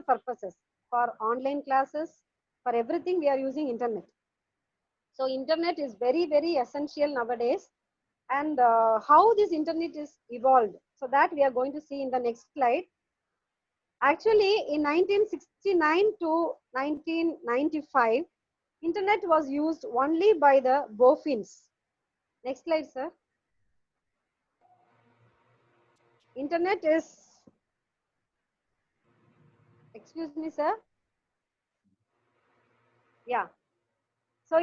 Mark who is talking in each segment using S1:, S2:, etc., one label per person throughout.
S1: purposes. For online classes, for everything we are using internet. So internet is very, very essential nowadays. And how this internet is evolved. So that we are going to see in the next slide. Actually, in 1969 to 1995, internet was used only by the boffins. Next slide, sir. Internet is, excuse me, sir. Yeah. So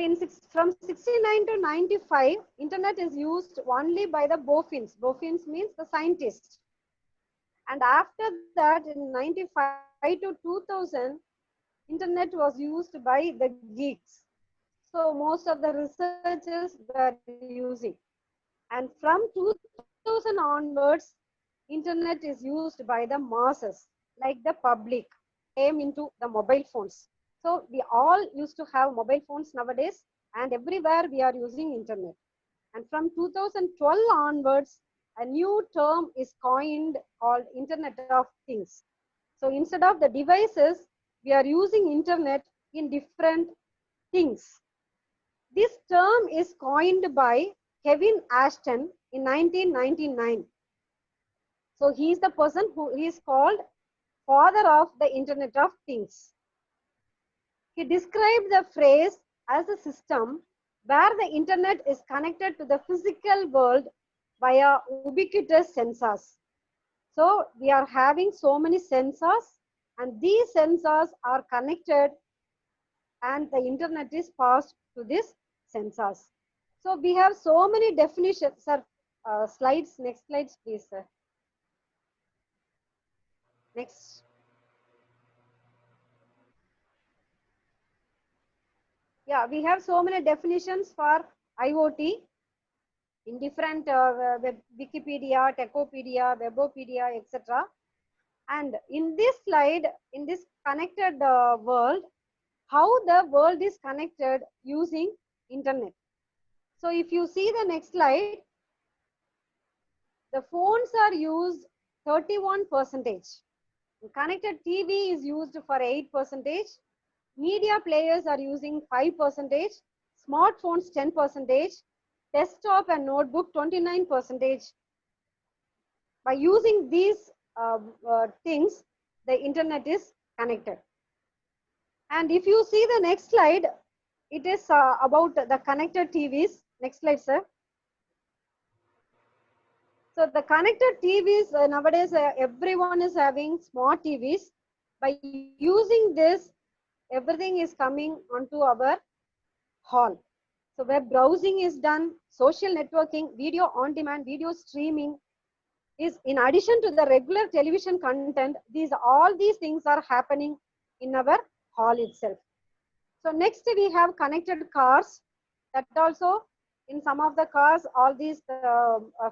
S1: from 69 to 95, internet is used only by the boffins. Boffins means the scientists. And after that, in 95 to 2000, internet was used by the geeks. So most of the researchers were using. And from 2000 onwards, internet is used by the masses, like the public, came into the mobile phones. So we all used to have mobile phones nowadays, and everywhere we are using internet. And from 2012 onwards, a new term is coined called Internet of Things. So instead of the devices, we are using internet in different things. This term is coined by Kevin Ashton in 1999. So he is the person who is called father of the Internet of Things. He described the phrase as a system where the internet is connected to the physical world via ubiquitous sensors. So we are having so many sensors, and these sensors are connected, and the internet is passed to these sensors. So we have so many definitions. Sir, slides, next slides, please, sir. Next. Yeah, we have so many definitions for IoT in different Wikipedia, Techopedia, Webopedia, etc. And in this slide, in this connected world, how the world is connected using internet. So if you see the next slide, the phones are used 31%. Connected TV is used for 8%. Media players are using 5%. Smartphones 10%. Desktop and notebook 29%. By using these things, the internet is connected. And if you see the next slide, it is about the connected TVs. Next slide, sir. So the connected TVs, nowadays everyone is having smart TVs. By using this, everything is coming onto our hall. So web browsing is done, social networking, video on demand, video streaming is in addition to the regular television content. All these things are happening in our hall itself. So next we have connected cars. That also in some of the cars, all these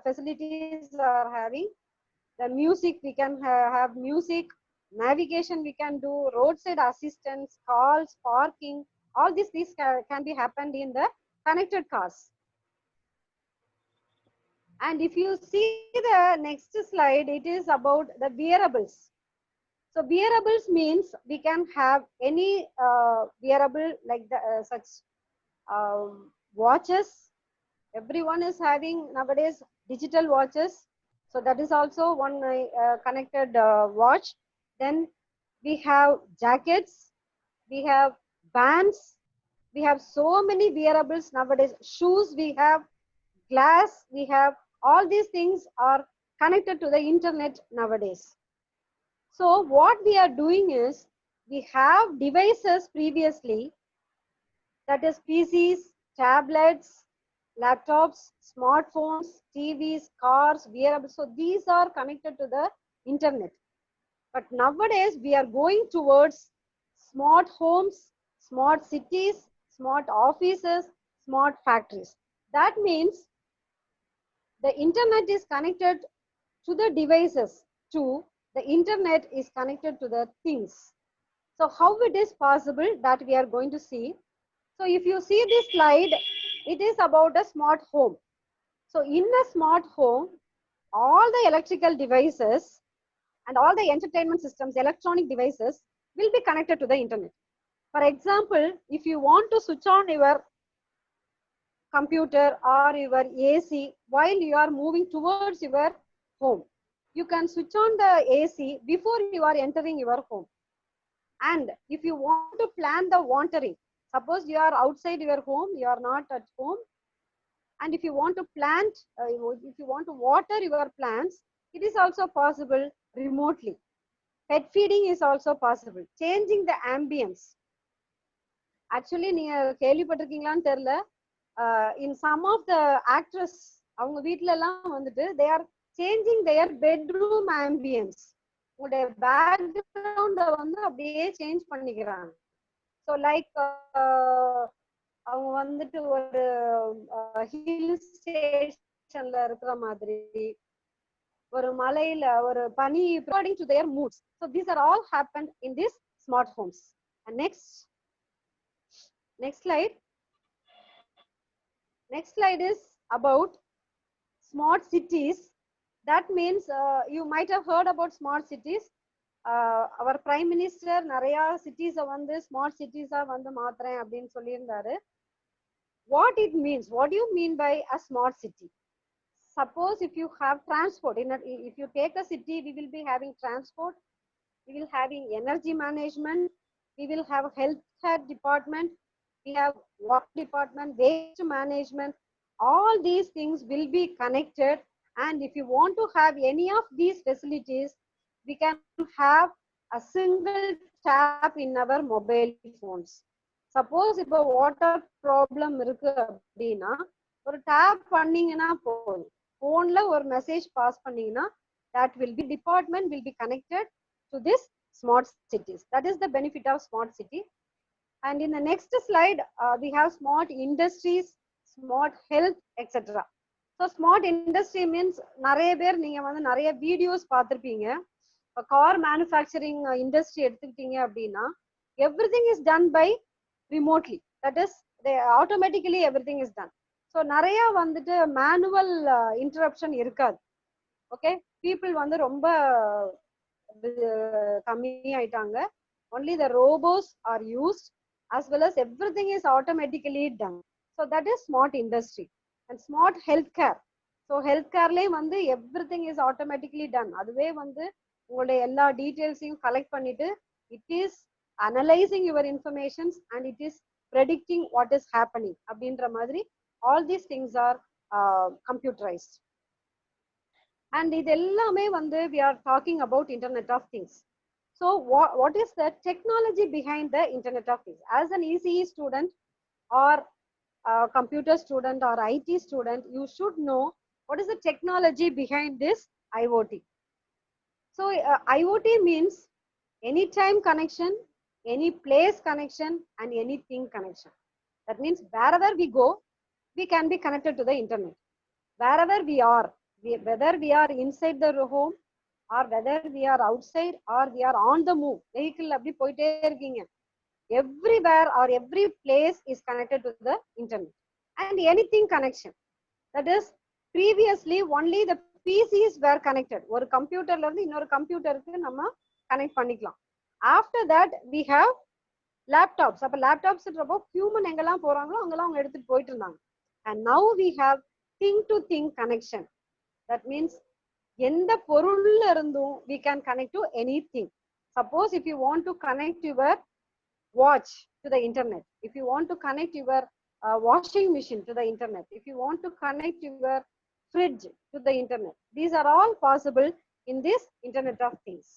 S1: facilities are having. The music, we can have music, navigation we can do, roadside assistance, calls, parking, all these can be happened in the connected cars. And if you see the next slide, it is about the wearables. So wearables means we can have any wearable like the such watches. Everyone is having nowadays digital watches. So that is also one connected watch. Then we have jackets, we have bands, we have so many wearables nowadays. Shoes we have, glass we have, all these things are connected to the internet nowadays. So what we are doing is, we have devices previously, that is PCs, tablets, laptops, smartphones, TVs, cars, wearables. So these are connected to the internet. But nowadays we are going towards smart homes, smart cities, smart offices, smart factories. That means the internet is connected to the devices too. The internet is connected to the things. So how it is possible, that we are going to see. So if you see this slide, it is about a smart home. So in a smart home, all the electrical devices and all the entertainment systems, electronic devices will be connected to the internet. For example, if you want to switch on your computer or your AC while you are moving towards your home, you can switch on the AC before you are entering your home. And if you want to plan the watering, suppose you are outside your home, you are not at home, and if you want to plant, if you want to water your plants, it is also possible remotely. Pet feeding is also possible. Changing the ambience. Actually, நீங்க கேள்விப்பட்டிருக்கீங்களான்னு தெரியல. In some of the actors, அவங்க வீட்ல எல்லாம் வந்துட்டு they are changing their bedroom ambience. உங்களுடைய பேக்ரவுண்ட வந்து அப்படியே change பண்ணிக்கிறாங்க. ஸோ லைக் அவங்க வந்துட்டு ஒரு ஹில் ஸ்டேஷன்ல இருக்கிற மாதிரி, ஒரு மலையில ஒரு பனி, according to their moods. So these are all happened in these smart homes. And next slide. Next slide is about smart cities. That means you might have heard about smart cities. Our prime minister நிறைய cities வந்து smart cities வந்து மாத்துறேன் அப்படின்னு சொல்லியிருந்தாரு. What it means, what do you mean by a smart city? Suppose if you have transport, if you take a city, we will be having transport, we will having energy management, we will have healthcare department, we have water department, waste management. All these things will be connected, and if you want to have any of these facilities, we can have a single tap in our mobile phones. Suppose if a water problem இருக்கு அப்படின்னா ஒரு tap பண்ணீங்கன்னா போதும், போன்ல ஒரு message pass பண்ணீங்கன்னா that will be department will be connected to this smart cities. That is the benefit of smart city. And in the next slide, we have smart industries, smart health, etc. So smart industry means நிறைய பேர் நீங்க வந்து நிறைய videos பார்த்திருப்பீங்க. Car manufacturing industry எடுத்துக்கிட்டீங்க அப்படின்னா everything is done by remotely. That is, automatically everything is done. So நிறைய வந்துட்டு மேனுவல் இன்டரப்ஷன் இருக்காது. ஓகே, பீப்புள் வந்து ரொம்ப கம்மி ஆயிட்டாங்க. only the robots are used, as well as everything is automatically done. So that is smart industry. And smart healthcare. So healthcareலயும் வந்து everything is automatically done. அதுவே வந்து உங்களுடைய எல்லா டீடைல்ஸையும் கலெக்ட் பண்ணிட்டு it is analyzing your informations and it is predicting what is happening அப்படின்ற மாதிரி all these things are computerized. And இது எல்லாமே வந்து we are talking about internet of things. So what is the technology behind the internet of things? As an ECE student or computer student or IT student, you should know what is the technology behind this IoT. So IoT means anytime connection, any place connection, and anything connection. That means wherever we go, we can be connected to the internet. Wherever we are, whether we are inside the home or whether we are outside or we are on the move, vehicle அப்படி போயிட்டே இருக்கீங்க, everywhere or every place is connected to the internet. And anything connection. That is, previously only the PCs were connected. ஒரு கம்ப்யூட்டர்ல இருந்து இன்னொரு கம்ப்யூட்டருக்கு நம்ம connect பண்ணிக்கலாம். After that we have laptops. அப்ப லேப்டாப்ஸ்ன்றப்போ ஹியூமன் எங்கெல்லாம் போறாங்களோ அங்கெல்லாம் அவங்க எடுத்துட்டு போயிட்டு இருந்தாங்க. And now we have thing to thing connection. That means எந்த பொருள்ல இருந்தும் we can connect to anything. Suppose if you want to connect your watch to the internet, if you want to connect your washing machine to the internet, if you want to connect your fridge to the internet, these are all possible in this internet of things.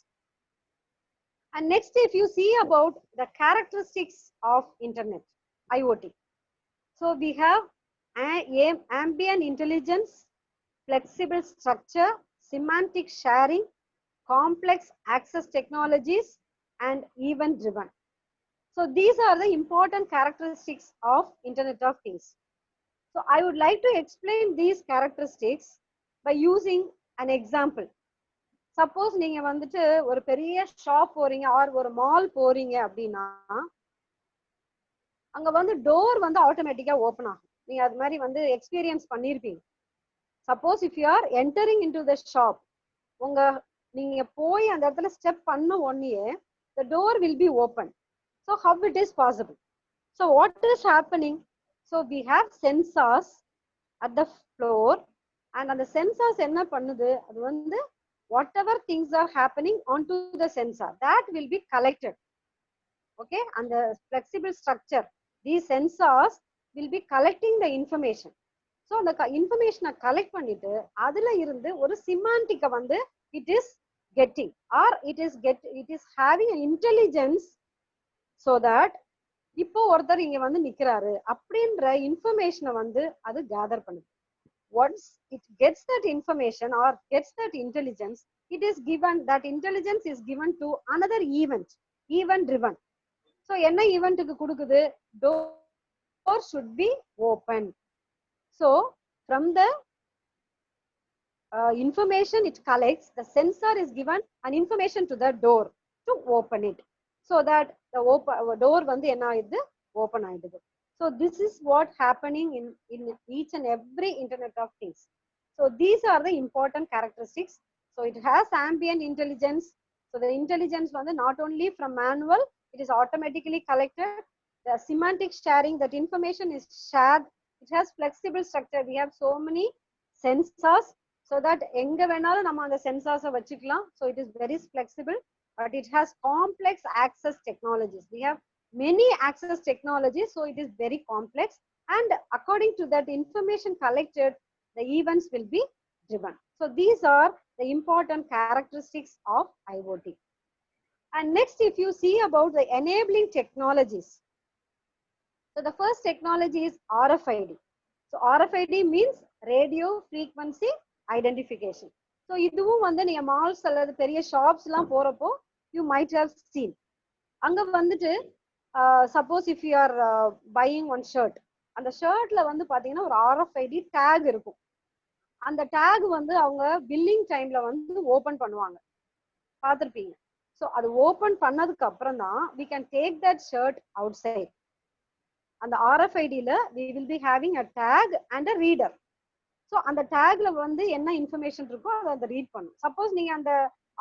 S1: And next, if you see about the characteristics of internet IoT, so we have ambient intelligence, flexible structure, semantic sharing, complex access technologies, and event driven. So these are the important characteristics of internet of things. So I would like to explain these characteristics by using an example. Suppose நீங்க வந்துட்டு ஒரு பெரிய shop போறீங்க or ஒரு mall போறீங்க அப்படின்னா அங்க வந்து டோர் வந்து ஆட்டோமேட்டிக்கா ஓபன் ஆகும். நீங்க அது மாதிரி வந்து எக்ஸ்பீரியன்ஸ் பண்ணிருப்பீங்க. Suppose if you are entering into the shop, நீங்க போய் அந்த இடத்துல ஸ்டெப் பண்ண உடனே the door will be open. So how it is possible? So what is happening? So we have sensors at the floor, and on the sensors enna pannudhu adu vandu whatever things are happening onto the sensor, that will be collected. Okay, and the flexible structure, these sensors will be collecting the information. So the information collect பண்ணிட்டு அதுல இருந்து ஒரு semantic வந்து it is getting, or it is having an intelligence, so that இப்போ ஒருத்தர் இங்க வந்து நிக்கிறாரு அப்படின்ற இன்ஃபர்மேஷனை வந்து அது கேதர் பண்ணுது. Once it gets that information or gets that intelligence, it is given, that intelligence is given to another event driven. So என்ன ஈவென்ட்க்கு கொடுக்குது? Door should be open. So from the information it collects, the sensor is given an information to the door to open it, so that the door வந்து என்ன ஆயிடுது? Open ஆயிடுது. So this is what happening in each and every Internet of Things. So these are the important characteristics. So it has ambient intelligence. So the intelligence வந்து not only from manual, it is automatically collected. The semantic sharing, that information is shared. It has flexible structure. We have so many sensors, so that எங்க வேணாலும் நம்ம அந்த sensors வச்சுக்கலாம். So it is very flexible, but it has complex access technologies. We have many access technologies, so it is very complex, and according to that information collected, the events will be driven. So these are the important characteristics of IoT. And next, if you see about the enabling technologies, so the first technology is RFID. So RFID means radio frequency identification. So இதுவும் வந்து நீங்க malls அல்லது பெரிய shops எல்லாம் போறப்போ you might have seen. அங்க வந்துட்டு suppose if you are buying one shirt, அந்த ஷர்ட்ல வந்து பாத்தீங்கன்னா ஒரு RFID tag இருக்கும். அந்த tag வந்து அவங்க billing timeல வந்து ஓபன் பண்ணுவாங்க, பார்த்திருப்பீங்க. So அது ஓபன் பண்ணதுக்கு அப்புறம் தான் we can take that shirt outside. அந்த RFID-ல we will be having a tag and a reader. So அந்த tagல வந்து என்ன இன்ஃபர்மேஷன் இருக்கோ அதை ரீட் பண்ணும். சப்போஸ் நீங்க அந்த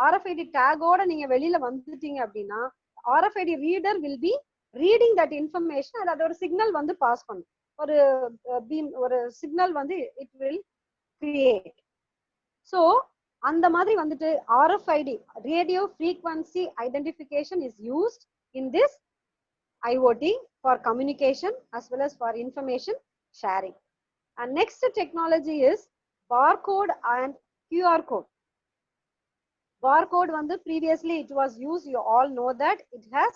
S1: RFID tag-ஓட நீங்க வெளியில வந்துட்டீங்க அப்படின்னா RFID reader will be reading that information, and அது ஒரு சிக்னல் வந்து பாஸ் பண்ணும். ஒரு பீம், ஒரு சிக்னல் வந்து it will create. So அந்த மாதிரி வந்துட்டு RFID, radio frequency identification, is used in this IoT for communication as well as for information sharing. And next technology is barcode and QR code. Barcode வந்து previously it was used, you all know that it has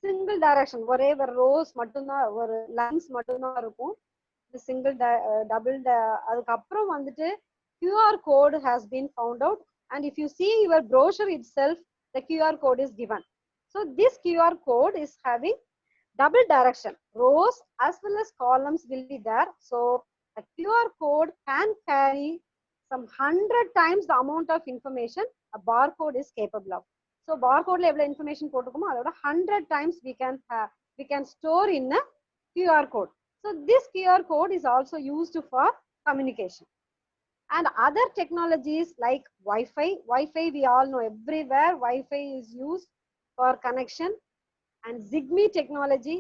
S1: single direction, ஒரே ஒரு rows மட்டும்தான், ஒரு lines மட்டும்தான் இருக்கும். Single double அதுக்கு அப்புறம் வந்துட்டு QR code has been found out, and if you see your brochure itself, the QR code is given. So this QR code is having double direction, rows as well as columns will be there. So a QR code can carry some 100 times the amount of information a barcode is capable of. So barcode la evla information போட்டுக்குமோ அதோட 100 times we can store in a QR code. So this QR code is also used for communication. And other technologies like Wi-Fi. Wi-Fi we all know, everywhere Wi-Fi is used for connection. And Zigbee technology.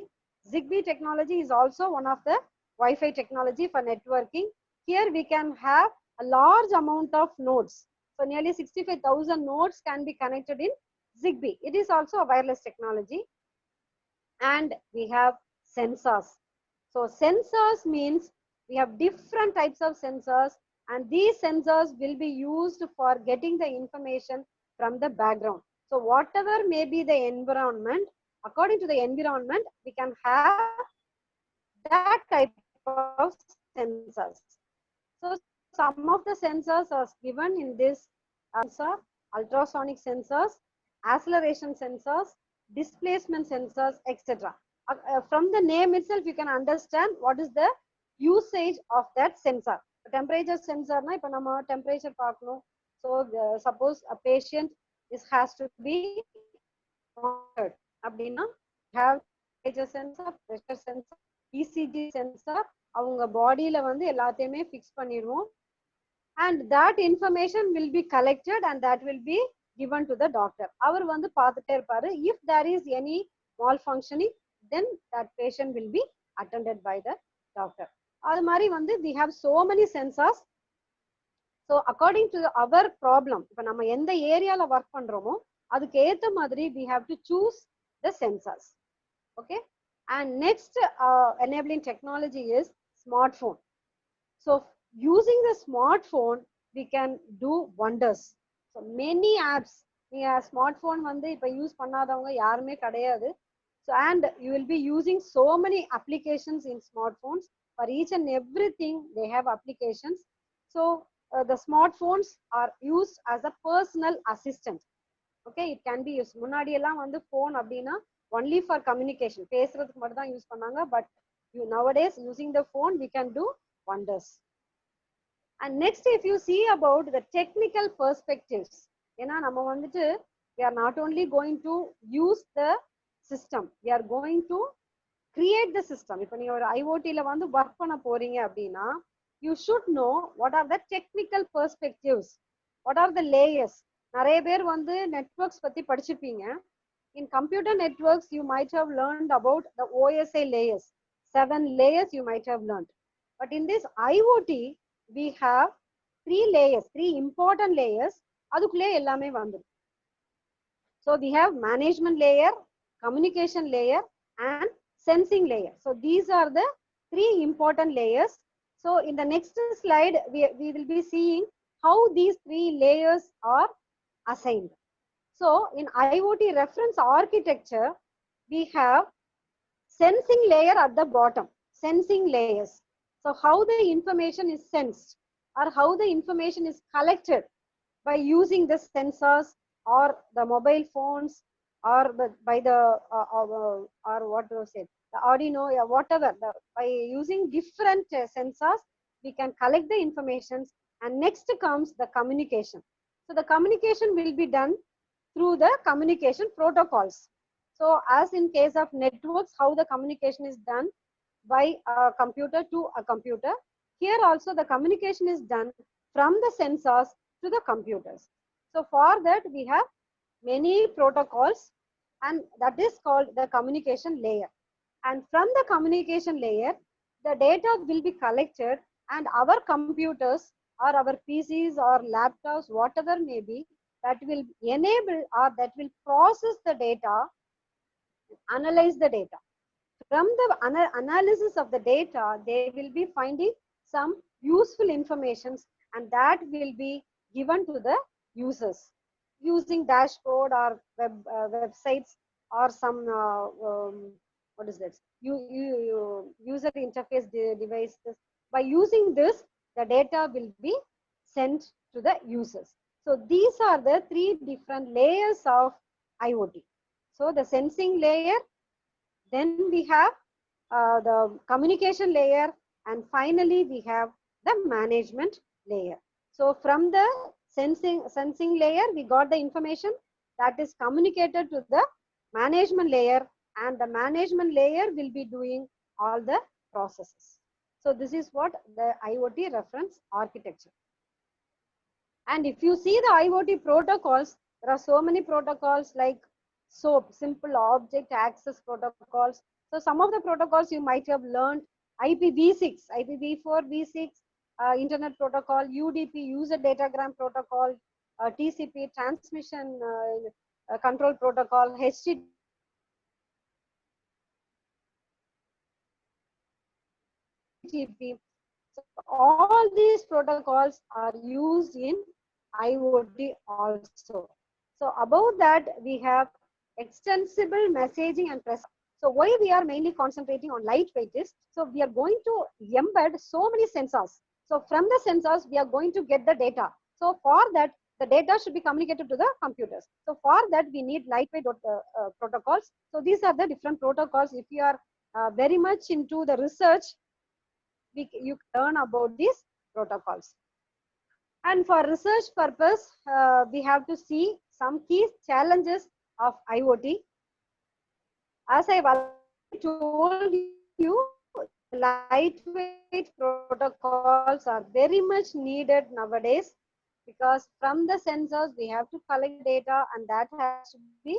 S1: Zigbee technology is also one of the Wi-Fi technology for networking. Here we can have a large amount of nodes. So nearly 65,000 nodes can be connected in Zigbee. It is also a wireless technology. And we have sensors. So sensors means we have different types of sensors, and these sensors will be used for getting the information from the background. So whatever may be the environment, according to the environment, we can have that type of sensors. So some of the sensors are given in this answer: ultrasonic sensors, acceleration sensors, displacement sensors, etc. From the name itself, you can understand what is the usage of that sensor. Temperature sensor na ipo nama temperature paaknom. So suppose a patient has to be monitored, abdina have temperature sensor, pressure sensor, ECG sensor, avunga body la vandu ellathayume fix panniruvom, and that information will be collected and that will be given to the doctor. அவர் வந்து பார்த்துட்டே இருப்பாரு. If there is any malfunctioning, then that patient will be attended by the doctor. அது மாதிரி வந்து we have so many sensors. So according to our problem, இப்போ நம்ம எந்த ஏரியால ஒர்க் பண்றோமோ அதுக்கு ஏத்த மாதிரி we have to choose the sensors. Okay, and next enabling technology is smartphone. So using the smartphone we can do wonders. So many apps, நீங்க smartphone வந்து இப்ப யூஸ் பண்ணாதவங்க யாருமே கிடையாது. So and you will be using so many applications in smartphones. For each and everything they have applications. So the smartphones are used as a personal assistant. Okay, it can be used. முன்னாடி எல்லாம் வந்து phone அப்படின்னா only for communication, பேசுறதுக்கு மட்டும் தான் use பண்ணாங்க. But nowadays using the phone we can do wonders. And next, if you see about the technical perspectives, ஏன்னா நம்ம வந்துட்டு we are not only going to use the system, we are going to create the system. இப்போ நீங்க ஒரு IoT ல வந்து work பண்ண போறீங்க அப்படின்னா you should know what are the technical perspectives, what are the layers. நிறைய பேர் வந்து நெட்வொர்க்ஸ் பத்தி படிச்சிருப்பீங்க. In computer networks you might have learned about the OSI layers, 7 layers you might have learned. But in this IoT we have 3 layers, 3 important layers. அதுக்குள்ளே எல்லாமே வந்துரும். So we have management layer, communication layer and sensing layer. So these are the 3 important layers. So in the next slide we will be seeing how these 3 layers are assigned. So in IoT reference architecture we have sensing layer at the bottom, sensing layers. So how the information is sensed or how the information is collected by using the sensors or the mobile phones or by the or what do you say, the Arduino or whatever, by using different sensors we can collect the information. And next comes the communication. So the communication will be done through the communication protocols. So as in case of networks, how the communication is done by a computer to a computer, here also the communication is done from the sensors to the computers. So for that we have many protocols and that is called the communication layer. And from the communication layer the data will be collected and our computers or our PCs or laptops, whatever may be, that will enable or that will process the data, analyze the data. From the analysis of the data they will be finding some useful information and that will be given to the users using dashboard or websites or some what is that, user interface devices. By using this the data will be sent to the users. So these are the 3 different layers of IoT. So the sensing layer, then we have the communication layer, and finally we have the management layer. So from the sensing layer we got the information that is communicated to the management layer, and the management layer will be doing all the processes. So this is what the IoT reference architecture. And if you see the IoT protocols, there are so many protocols like SOAP, simple object access protocols. So some of the protocols you might have learned: IPv6, IPv4, v6, internet protocol, UDP, user datagram protocol, TCP, transmission control protocol, HTTP. So all these protocols are used in IoT also. So above that we have extensible messaging and press. So why we are mainly concentrating on lightweight is, so we are going to embed so many sensors. So from the sensors we are going to get the data. So for that the data should be communicated to the computers. So for that we need lightweight protocols. So these are the different protocols. If you are very much into the research, you learn about these protocols. And for research purpose we have to see some key challenges of IoT. As I already told you, lightweight protocols are very much needed nowadays. because from the sensors we have to collect data, and that has to be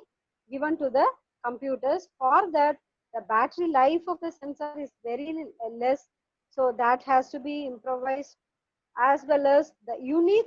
S1: given to the computers. For that, the battery life of the sensor is very less, so that has to be improvised, as well as the unique.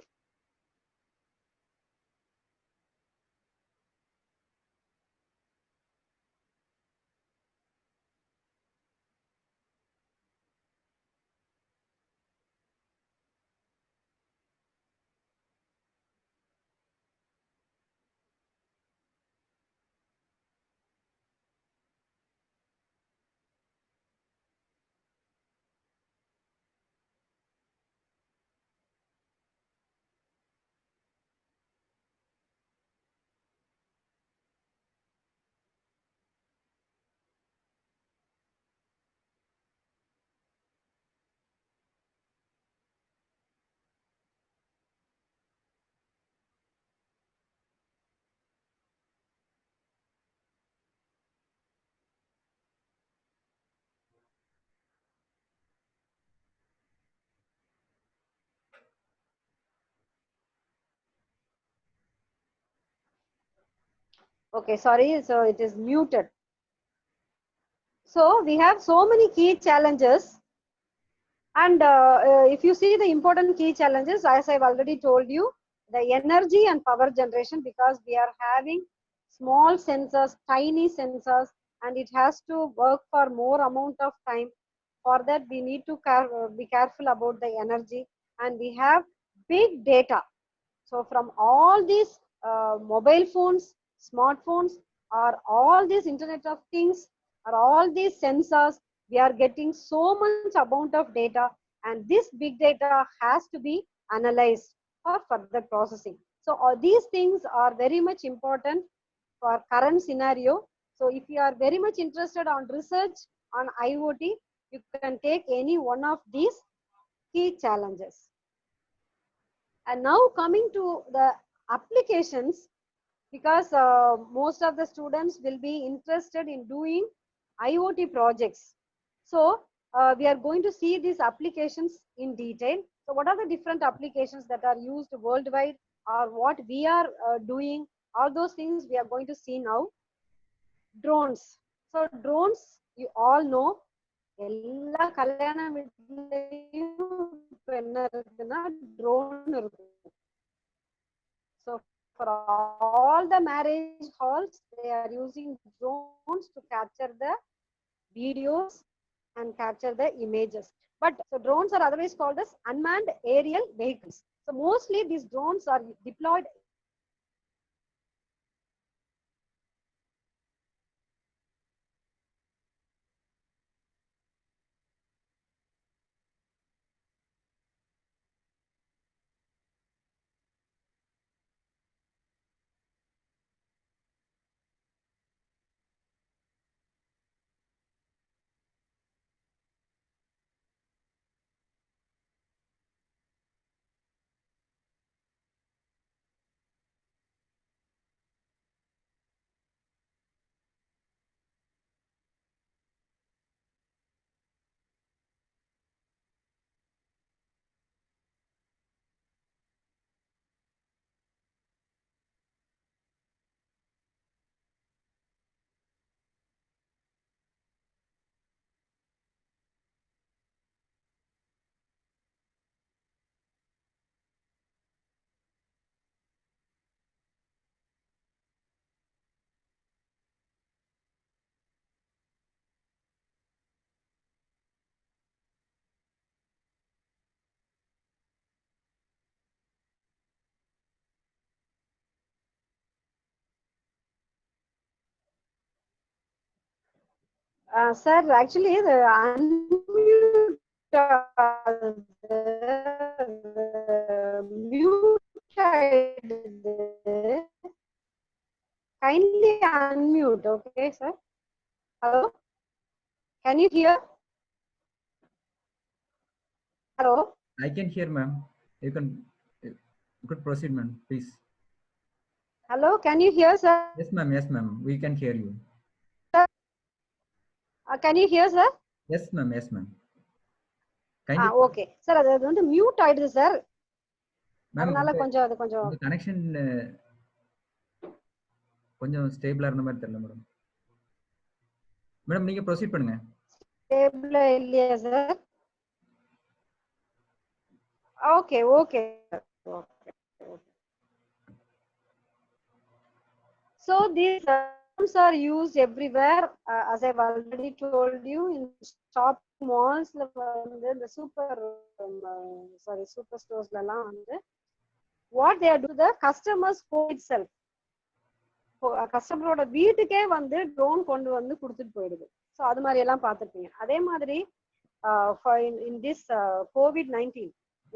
S1: Okay, sorry, so it is muted. So we have so many key challenges, and if you see the important key challenges, as I've already told you, the energy and power generation, because we are having small sensors, tiny sensors, and it has to work for more amount of time. For that, we need to be careful about the energy, and we have big data. So from all these mobile phones, smartphones, or all these Internet of Things, or all these sensors, we are getting so much amount of data, and this big data has to be analyzed for further processing. So all these things are very much important for current scenario. So if you are very much interested on research on IoT, you can take any one of these key challenges. And now coming to the applications, because most of the students will be interested in doing IoT projects. So we are going to see these applications in detail. So what are the different applications that are used worldwide, or what we are doing, all those things we are going to see now. Drones. So drones, you all know, எல்லா கல்யாண வீட்லயும் இப்ப என்ன இருக்குன்னா drone இருக்கும். So for all the marriage halls, they are using drones to capture the videos and capture the images. But so drones are otherwise called as unmanned aerial vehicles. So mostly these drones are deployed. Sir, actually the unmute, the mute kindly unmute, okay, sir. Hello, can you hear? Hello.
S2: I can hear, ma'am. You could proceed, ma'am, please.
S1: Hello, can you hear, sir?
S2: Yes, ma'am. Yes, ma'am. We can hear you.
S1: Can you hear, sir?
S2: Yes, ma'am. Yes, ma'am. Kindly.
S1: Okay, sir. ಅದು ಒಂದು mute ಆಯ್ತು sir. அதனால கொஞ்சம் அது கொஞ்சம்
S2: connection கொஞ்சம் ஸ்டேபிளா இருந்த மாதிரி தெரியல மேடம். மேடம் நீங்க ப்ரொசீட் பண்ணுங்க.
S1: ஸ்டேபிளா இல்லையா sir? Okay okay. So these terms are used everywhere, as I've already told you, in shopping malls, the super stores la what they are doing, the customers home itself, கஸ்டமரோட வீட்டுக்கே வந்து drone கொண்டு வந்து கொடுத்துட்டு போயிடுது. So அது மாதிரி எல்லாம் பார்த்துருப்பீங்க. அதே மாதிரி இன் திஸ் COVID-19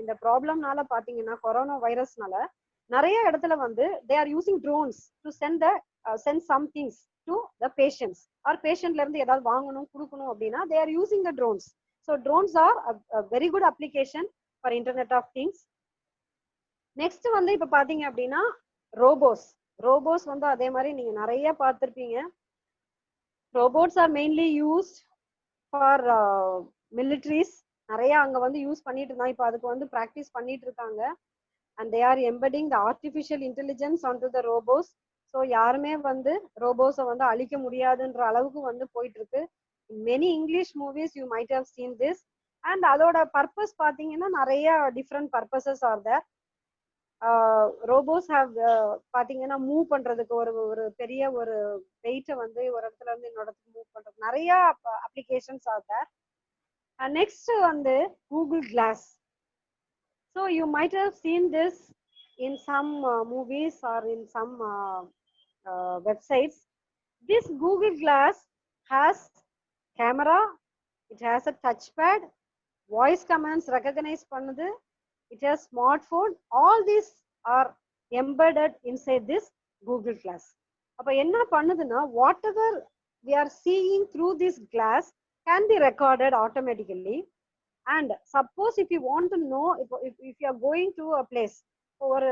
S1: இந்த ப்ராப்ளம்னால பாத்தீங்கன்னா, கொரோனா வைரஸ்னால நிறைய இடத்துல வந்து they are using drones to send some things to the patients, or பேஷண்ட்ல இருந்து ஏதாவது வாங்கணும் கொடுக்கணும் அப்படின்னா they are using the drones. So drones are a very good application for Internet of Things. Next வந்து இப்ப பாத்தீங்க அப்படின்னா ரோபோஸ் வந்து அதே மாதிரி நீங்க நிறைய பார்த்திருப்பீங்க. Robots are mainly used for military's. நிறைய அங்க வந்து யூஸ் பண்ணிட்டு இருந்தாங்க. இப்போ அதுக்கு வந்து ப்ராக்டிஸ் பண்ணிட்டு இருக்காங்க. And they are embedding the artificial intelligence on to the robots. So யாருமே வந்து ரோபோஸை வந்து அழிக்க முடியாதுன்ற அளவுக்கு வந்து போயிட்டு இருக்கு. Many English movies you might have seen this. And அதோட பர்பஸ் பாத்தீங்கன்னா நிறைய different purposes are there. Robots have பாத்தீங்கன்னா மூவ் பண்றதுக்கு ஒரு பெரிய ஒரு வெயிட்டை வந்து ஒரு இடத்துல இருந்து இன்னொரு இடத்துக்கு மூவ் பண்றது நிறைய அப்ளிகேஷன்ஸ் ஆர் தேர். நெக்ஸ்ட் வந்து Google glass. So you might have seen this in some movies or in some websites. This Google Glass has camera, it has a touchpad, voice commands recognize பண்ணுது, it has smartphone. All these are embedded inside this Google Glass. அப்ப என்ன பண்ணுதுன்னா, whatever we are seeing through this glass can be recorded automatically. And suppose if you want to know, if you are going to a place, ஒரு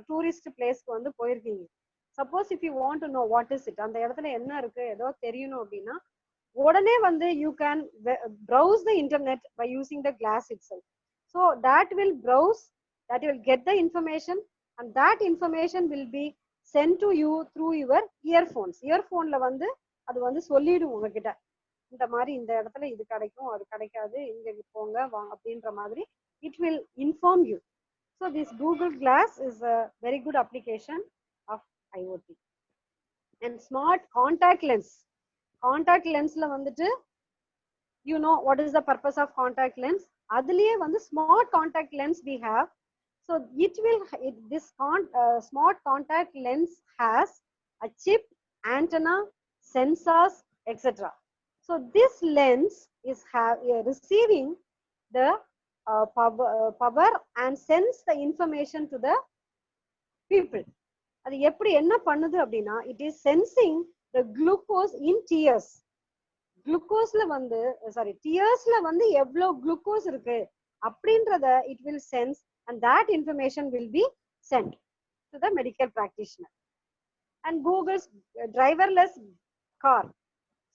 S1: tourist பிளேஸ்க்கு வந்து போயிருக்கீங்க. Suppose if you want to know what is it, அந்த இடத்துல என்ன இருக்கு ஏதோ தெரியணும் அப்படின்னா உடனே வந்து you can browse the internet by using the glass itself. So that will browse, that will get the information, and that information will be sent to you through your earphones. இயர்ஃபோன்ல வந்து அது வந்து சொல்லிடும் உங்ககிட்ட, இந்த மாதிரி இந்த இடத்துல இது கிடைக்கும் அது கிடைக்காது, இங்க போங்க வாங்க அப்படின்ற மாதிரி it will inform you. So this Google Glass is a very good application of IoT. And smart contact lens. Contact lens la vandu, you know what is the purpose of contact lens? Adliye vandu smart contact lens we have. So this smart contact lens has a chip, antenna, sensors, etc. So this lens is receiving the power and sends the information to the people. அது எப்படி என்ன பண்ணுது அப்படின்னா, it is sensing the glucose in tears. குளுக்கோஸ்ல வந்து tearsல வந்து எவ்வளவு glucose இருக்கு அப்படின்றத it will sense, and that information will be sent to the medical practitioner. And Google's driverless car.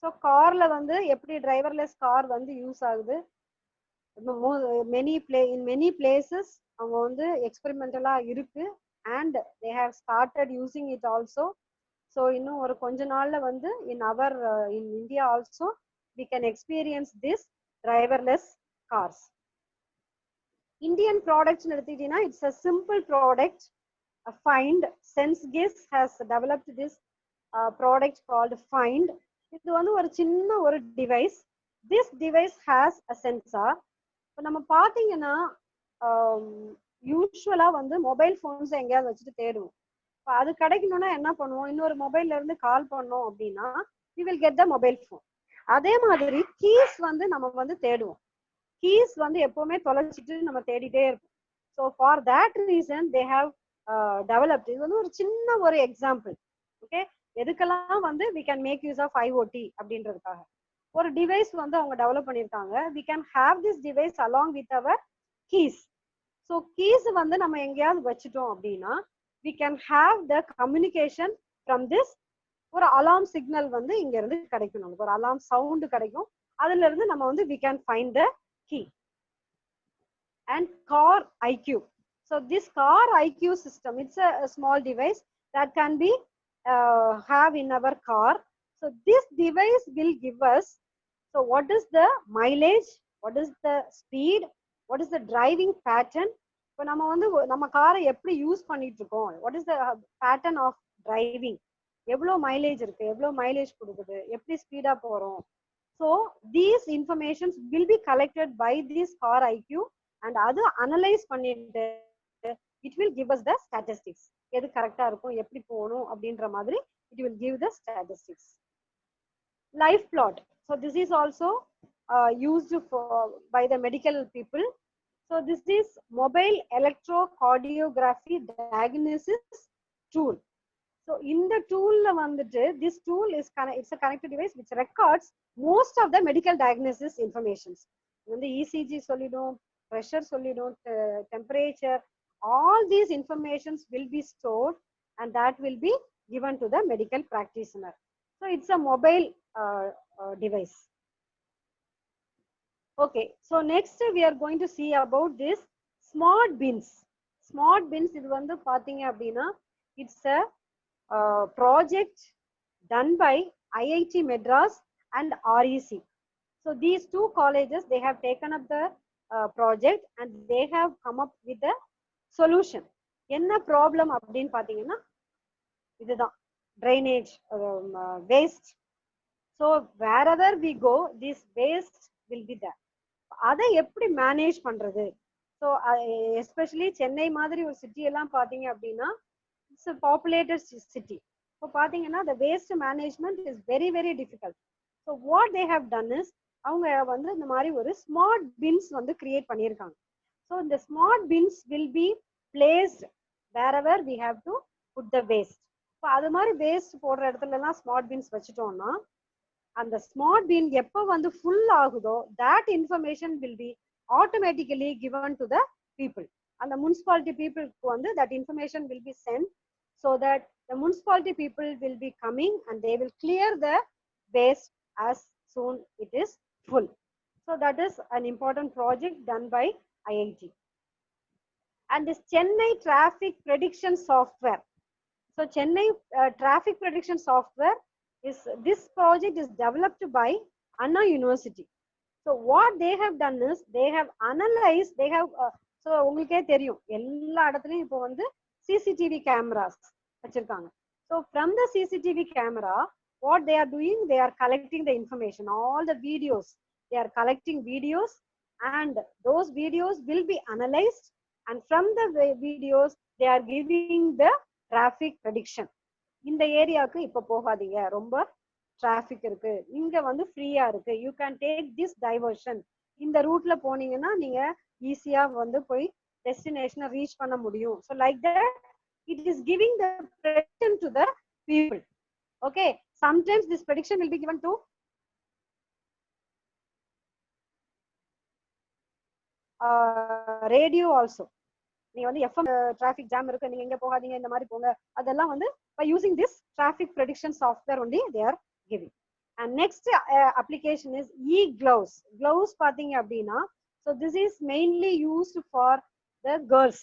S1: So கார்ல வந்து எப்படி driverless car வந்து யூஸ் ஆகுது, in many places அவங்க வந்து எக்ஸ்பெரிமெண்டலா இருக்கு, and they have started using it also. So இன்னும் ஒரு கொஞ்ச நாள்ல வந்து in India also we can experience this driverless cars. Indian products எடுத்துக்கிட்டீங்கன்னா, it's a simple product. Find. SenseGuess has developed this product called Find. இது வந்து ஒரு சின்ன ஒரு device. This device has a sensor. நம்ம பாத்தீங்கன்னா யூஸ்வலா வந்து மொபைல் போன்ஸ் எங்கேயாவது வச்சுட்டு தேடுவோம். அது கிடைக்கணும்னா என்ன பண்ணுவோம், இன்னொரு மொபைல்ல இருந்து கால் பண்ணோம் அப்படின்னா we will get the mobile phone. அதே மாதிரி கீஸ் வந்து நம்ம வந்து தேடுவோம். கீஸ் வந்து எப்பவுமே தொலைச்சிட்டு நம்ம தேடிட்டே இருப்போம். So for that reason they have developed. இது வந்து ஒரு சின்ன ஒரு எக்ஸாம்பிள். ஓகே, எதுக்கெல்லாம் வந்து we can make use of IoT அப்படின்றதுக்காக ஒரு டிவைஸ் வந்து அவங்க டெவலப் பண்ணிருக்காங்க. we can have this device along with our keys. so keys வந்து நம்ம எங்கேயாவது வச்சிட்டோம் அப்படின்னா we can have the communication from this. ஒரு அலார்ம் சிக்னல் வந்து இங்க இருந்து கிடைக்கும், நமக்கு ஒரு அலார்ம் சவுண்ட் கிடைக்கும், அதுல இருந்து நம்ம வந்து we can find the key. And car IQ. So this car IQ system, it's a small device that can be have in our car. So this device will give us, so what is the mileage, what is the speed, what is the driving pattern. இப்போ நம்ம வந்து நம்ம காரை எப்படி use பண்ணிட்டு இருக்கோம், what is the pattern of driving, எவ்வளோ mileage இருக்கு, எவ்வளோ மைலேஜ் கொடுக்குது, எப்படி ஸ்பீடா போறோம். So these informations will be collected by this car IQ and அது அனலைஸ் பண்ணிட்டு it will give us the statistics, எது கரெக்டா இருக்கும், எப்படி போகணும் அப்படின்ற மாதிரி it will give the statistics. Life plot, so this is also used for by the medical people. So this is mobile electrocardiography diagnosis tool. So in the tool வந்துட்டு this tool is it's a connected device which records most of the medical diagnosis informations. வந்து ECG சொல்லிடும், pressure சொல்லிடும், temperature, all these informations will be stored and that will be given to the medical practitioner. So it's a mobile device. Okay, so next we are going to see about this smart bins. Smart bins இது வந்து பாத்தீங்க அப்படின்னா it's a project done by IIT Madras and REC. So these two colleges, they have taken up the project and they have come up with a solution. என்ன problem அப்படின்னு பாத்தீங்கன்னா இதுதான் drainage, waste. So wherever we go, this waste will be there. அதை எப்படி manage பண்றது. So especially Chennai மாதிரி ஒரு city எல்லாம் பாத்தீங்க அப்படின்னா இட்ஸ் பாப்புலேட்டட் சிட்டி. இப்போ பாத்தீங்கன்னா the waste management is very very difficult. So what they have done is அவங்க வந்து இந்த மாதிரி ஒரு ஸ்மார்ட் பின்ஸ் வந்து கிரியேட் பண்ணியிருக்காங்க. ஸோ இந்த smart pins will be placed wherever we have to put the waste. இப்போ அது மாதிரி வேஸ்ட் போடுற இடத்துல எல்லாம் ஸ்மார்ட் பின்ஸ் வச்சுட்டோம்னா அந்த ஸ்மார்ட் பின் எப்போ வந்து ஃபுல் ஆகுதோ that information will be automatically given to the people. And the municipality people வந்து that information will be sent so that the municipality people will be coming and they will clear the waste as soon it is full. So that is an important project done by IIT. And this Chennai traffic prediction software. So Chennai traffic prediction software is, this project is developed by Anna University. So what they have done is they have analyzed, they have so உங்களுக்கே தெரியும் எல்லா இடத்துலயும் இப்போ வந்து CCTV cameras வச்சிருக்காங்க. So from the CCTV camera what they are doing, they are collecting the information, all the videos, they are collecting videos and those videos will be analyzed and from the videos they are giving the traffic prediction. இந்த ஏரியாவுக்கு இப்ப போகாதீங்க, ரொம்ப traffic இருக்கு, இங்க வந்து ஃப்ரீயா இருக்கு, you can take this diversion, இந்த ரூட்ல போனீங்கன்னா நீங்க ஈஸியா வந்து போய் டெஸ்டினேஷனை ரீச் பண்ண முடியும். So like that it is giving the prediction to the people. Okay, sometimes this prediction will be given to radio also. நீங்க வந்து எஃப்எம் டிராபிக் ஜாம் இருக்கு, நீங்க எங்க போகாதீங்க, இந்த மாதிரி போங்க, அதெல்லாம் வந்து by using this traffic prediction software only they are giving. And next application is e-gloves. Gloves பாத்தீங்க அப்படின்னா, so this is mainly used for the girls.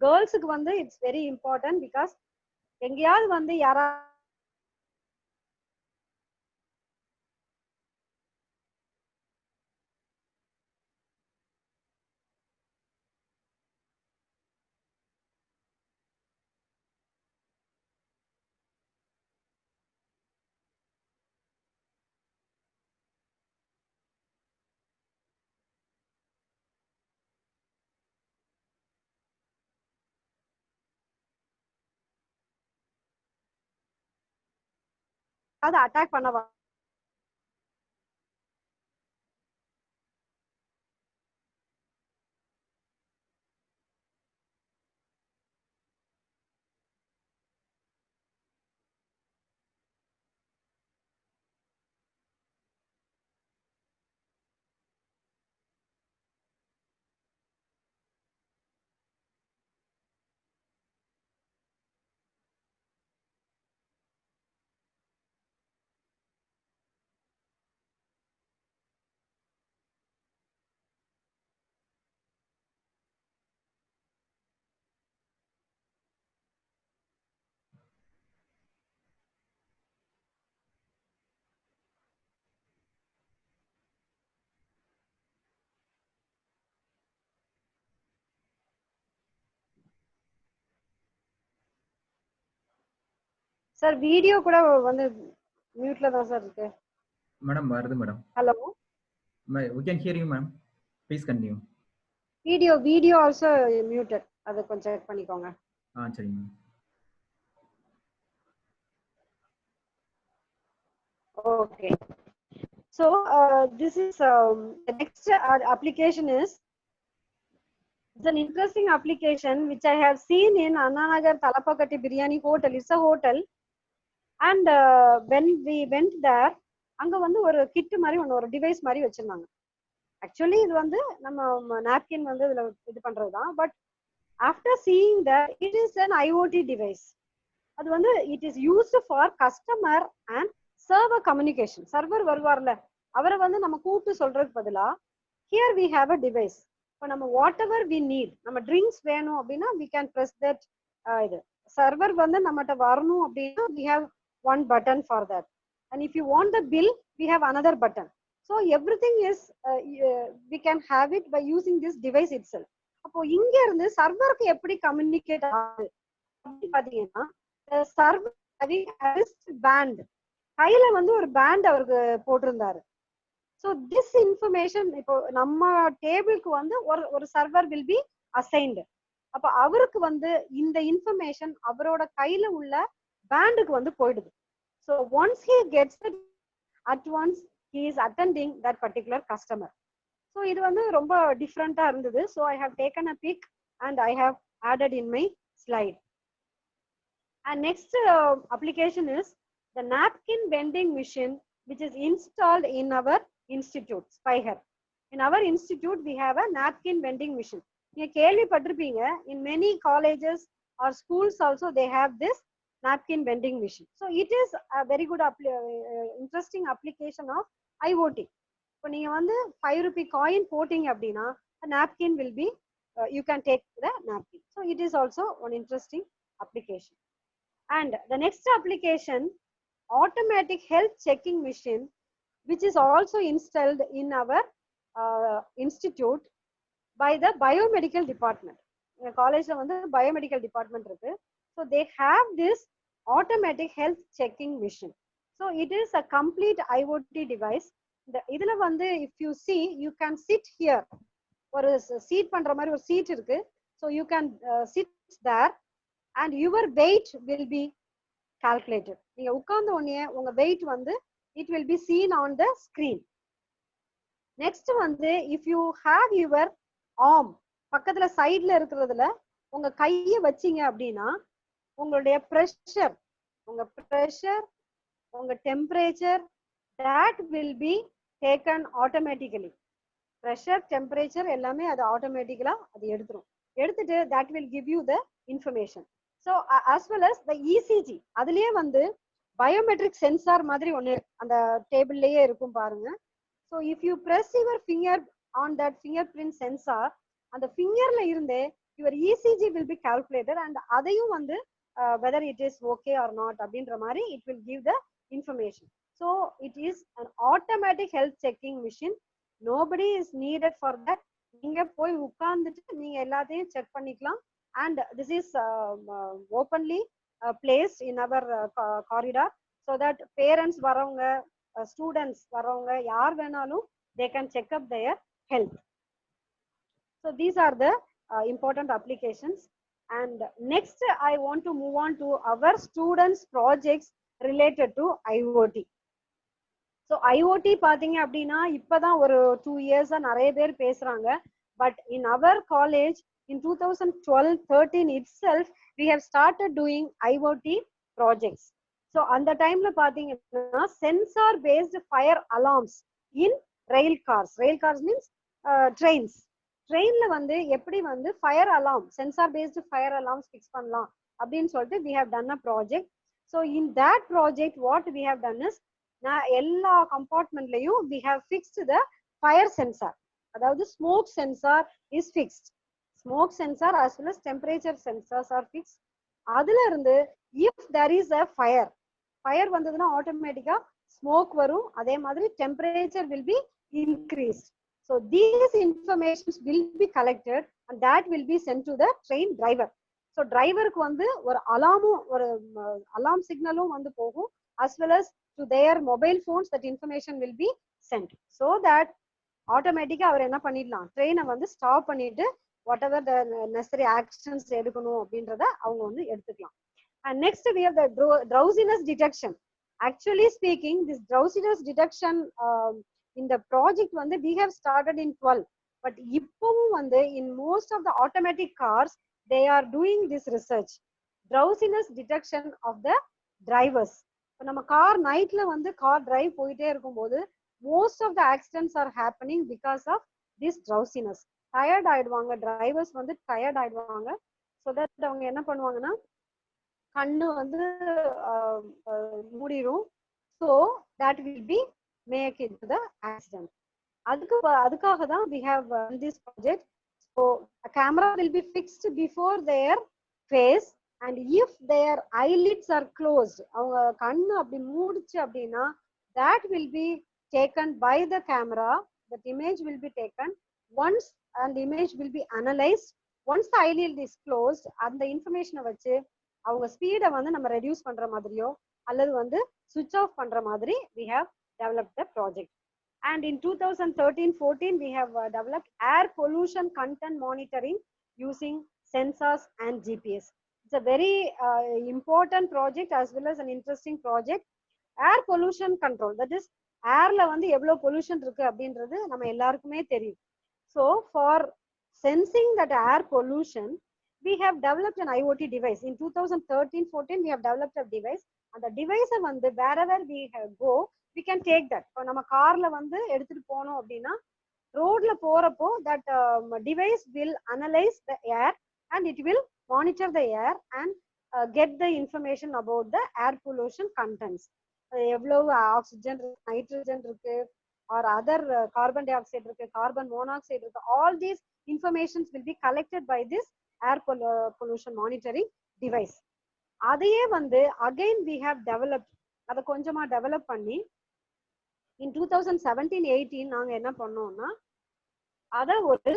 S1: Girlsக்கு வந்து it's very important because எங்கேயாவது வந்து யாரா அட்டாக் பண்ண சார் வீடியோ கூட வந்து மியூட்ல தான் சார் இருக்கு.
S2: மேடம் வருது madam.
S1: Hello,
S2: we can hear you ma'am. Please continue.
S1: Video also muted. அதை கொஞ்சம் செக் பண்ணிக்கோங்க.
S2: சரிங்க ma'am.
S1: Okay. So this is the next application is, it's an interesting application which I have seen in Annanagar Talapakatti Biryani Hotel. It's a hotel, and when we went there, அங்க வந்து ஒரு kit மாதிரி ஒரு device மாதிரி வச்சிருந்தாங்க. Actually இது வந்து நம்ம நாப்கின் வந்து இதுல இது பண்றதுதான். But after seeing that it is an IoT device. அது வந்து it is used for customer and server communication. Server வருவார்ல, அவரை வந்து நம்ம கூப்பிட்டு சொல்றதுக்கு பதிலா here we have a device. இப்போ நம்ம வாட் எவர் வி நீட், நம்ம ட்ரிங்க்ஸ் வேணும் அப்படின்னா வி கேன் ப்ரெஸ் தட். இது சர்வர் வந்து நம்மகிட்ட வரணும் அப்படின்னா we have one button for that. And if you want the bill we have another button. So everything is we can have it by using this device itself. அப்போ இங்க இருந்து சர்வருக்கு எப்படி கம்யூனிகேட் ஆகுது அப்படின்னு பாத்தீங்கன்னா, சர்வர் having a wristband, கையில வந்து ஒரு பேண்ட் அவருக்கு போட்டிருந்தாரு. ஸோ திஸ் இன்ஃபர்மேஷன் இப்போ நம்ம டேபிளுக்கு வந்து ஒரு சர்வர் வில் பி அசைன்டு. அப்ப அவருக்கு வந்து இந்த இன்ஃபர்மேஷன் அவரோட கையில உள்ள பேண்டுக்கு வந்து போயிடுது. So once he gets it, at once he is attending that particular customer. So இது வந்து ரொம்ப டிஃப்ரெண்டா இருந்தது. So I have taken a pic and I have added in my slide. And next application is the napkin vending machine, which is installed in our institute, Spyher. In our institute, we have a napkin vending machine. You கேள்விப்பட்டிருப்பீங்க, in many colleges or schools also they have this napkin vending machine. So it is a very good interesting application of IoT. இப்போ நீங்க வந்து 5 rupee coin போட்டீங்க அப்படின்னா a napkin will be you can take the napkin. So it is also one interesting application. And the next application, automatic health checking machine, which is also installed in our institute by the biomedical department. In college la vandu biomedical department irukku. So they have this automatic health checking machine. So it is a complete IoT device. இதுல வந்து if you see, you can sit here. ஒரு seat பண்ற மாதிரி ஒரு seat இருக்கு. So you can sit there and your weight will be calculated. நீங்க உட்கார்ந்த உடனே உங்க weight வந்து it will be seen on the screen. Next வந்து if you have your arm பக்கத்துல சைடுல இருக்கிறதுல உங்க கையை வச்சீங்க அப்படின்னா உங்களுடைய pressure, உங்க temperature, that will be taken automatically. Pressure, temperature எல்லாமே அது ஆட்டோமேட்டிக்கலா அது எடுத்துட்டு that will give you the information. So as well as the ECG, அதுலயே வந்து biometric sensor மாதிரி ஒன்னு அந்த டேபிள்லயே இருக்கும் பாருங்க. So if you press your finger on that fingerprint sensor, அந்த fingerல இருந்தே your ECG will be calculated and அதையும் வந்து whether it is okay or not அப்படின்ற மாதிரி it will give the information. So it is an automatic health checking machine. Nobody is needed for that. நீங்க போய் உட்கார்ந்துட்டு நீங்க எல்லாத்தையும் செக் பண்ணிக்கலாம். And this is openly placed in our corridor so that parents varavanga, students varavanga, yaar venalum they can check up their health. So these are the important applications. And next I want to move on to our students projects related to IoT. So IoT பாத்தீங்க அப்படின்னா இப்பதான் ஒரு 2 years நிறைய பேர் பேசுறாங்க. But in our college in 2012-13 itself we have started doing IoT projects. So அந்த டைம்ல பாத்தீங்கன்னா sensor based fire alarms in rail cars. Rail cars means trains. Trainல வந்து எப்படி வந்து fire alarm, sensor based fire alarms fix பண்ணலாம் அப்படின்னு சொல்லிட்டு we have done a project. So in that project what we have done is எல்லா கம்பார்ட்மெண்ட்லயும் we have fixed the fire sensor. அதாவது smoke sensor is fixed. Smoke sensor as well as temperature sensors are fixed. அதுல இருந்து if there is a fire வந்ததுன்னா ஆட்டோமேட்டிக்கா smoke வரும், அதே மாதிரி temperature will be increased. So these informations will be collected and that will be sent to the train driver. So டிரைவருக்கு வந்து ஒரு அலாமும் ஒரு அலாம் சிக்னலும் வந்து போகும், as well as to their mobile phones that information will be sent, so that ஆட்டோமேட்டிக்கா அவர் என்ன பண்ணிடலாம், ட்ரெயினை வந்து ஸ்டாப் பண்ணிட்டு what ever the necessary actions எடுக்கணும் அப்படின்றத அவங்க வந்து எடுத்துக்கலாம். And next we have the drowsiness detection. Actually speaking, this drowsiness detection in the project வந்து we have started in 12, but இப்பவும் வந்து in most of the automatic cars they are doing this research, drowsiness detection of the drivers. இப்போ நம்ம car நைட்ல வந்து car drive போயிட்டே இருக்கும்போது most of the accidents are happening because of this drowsiness. Tired ஆயிடுவாங்க, drivers வந்து tired ஆயிடுவாங்க. So that அவங்க என்ன பண்ணுவாங்கன்னா கண்ணு வந்து மூடிடும். So that will be make it to the accident. அதுக்காக தான் we have this project. So a camera will be fixed before their face, and if their eyelids are closed, அவங்க கண்ணு அப்படி மூடிச்சு அப்படின்னா that will be taken by the camera. That image will be taken once, and the image will be analyzed. Once the eyelid is closed, and the information வச்சு அவங்க ஸ்பீடை வந்து நம்ம reduce பண்ற மாதிரியோ அல்லது வந்து சுவிட்ச் ஆஃப் பண்ற மாதிரி we have developed the project. And in 2013-14 we have developed air pollution content monitoring using sensors and GPS. It's a very important project as well as an interesting project. Air pollution control, that is airல வந்து எவ்வளவு pollution இருக்கு அப்படின்றது நம்ம எல்லாருக்குமே தெரியும். So for sensing that air pollution, we have developed an IoT device. In 2013-14 we have developed a device, and the device வந்து wherever we go we can take that. இப்போ நம்ம கார்ல வந்து எடுத்துட்டு போனோம் அப்படின்னா ரோட்ல போறப்போ that device will analyze the air and it will monitor the air and get the information about the air pollution contents. எவ்வளவு ஆக்சிஜன் இருக்கு, நைட்ரஜன் இருக்கு, or other carbon dioxide இருக்கு, கார்பன் மோனாக்சைடு இருக்கு. All these informations will be collected by this air pollution monitoring device. அதையே வந்து again we have developed, அதை கொஞ்சமா develop பண்ணி இன் 2017-18 நாங்க என்ன பண்ணோம்னா அதை ஒரு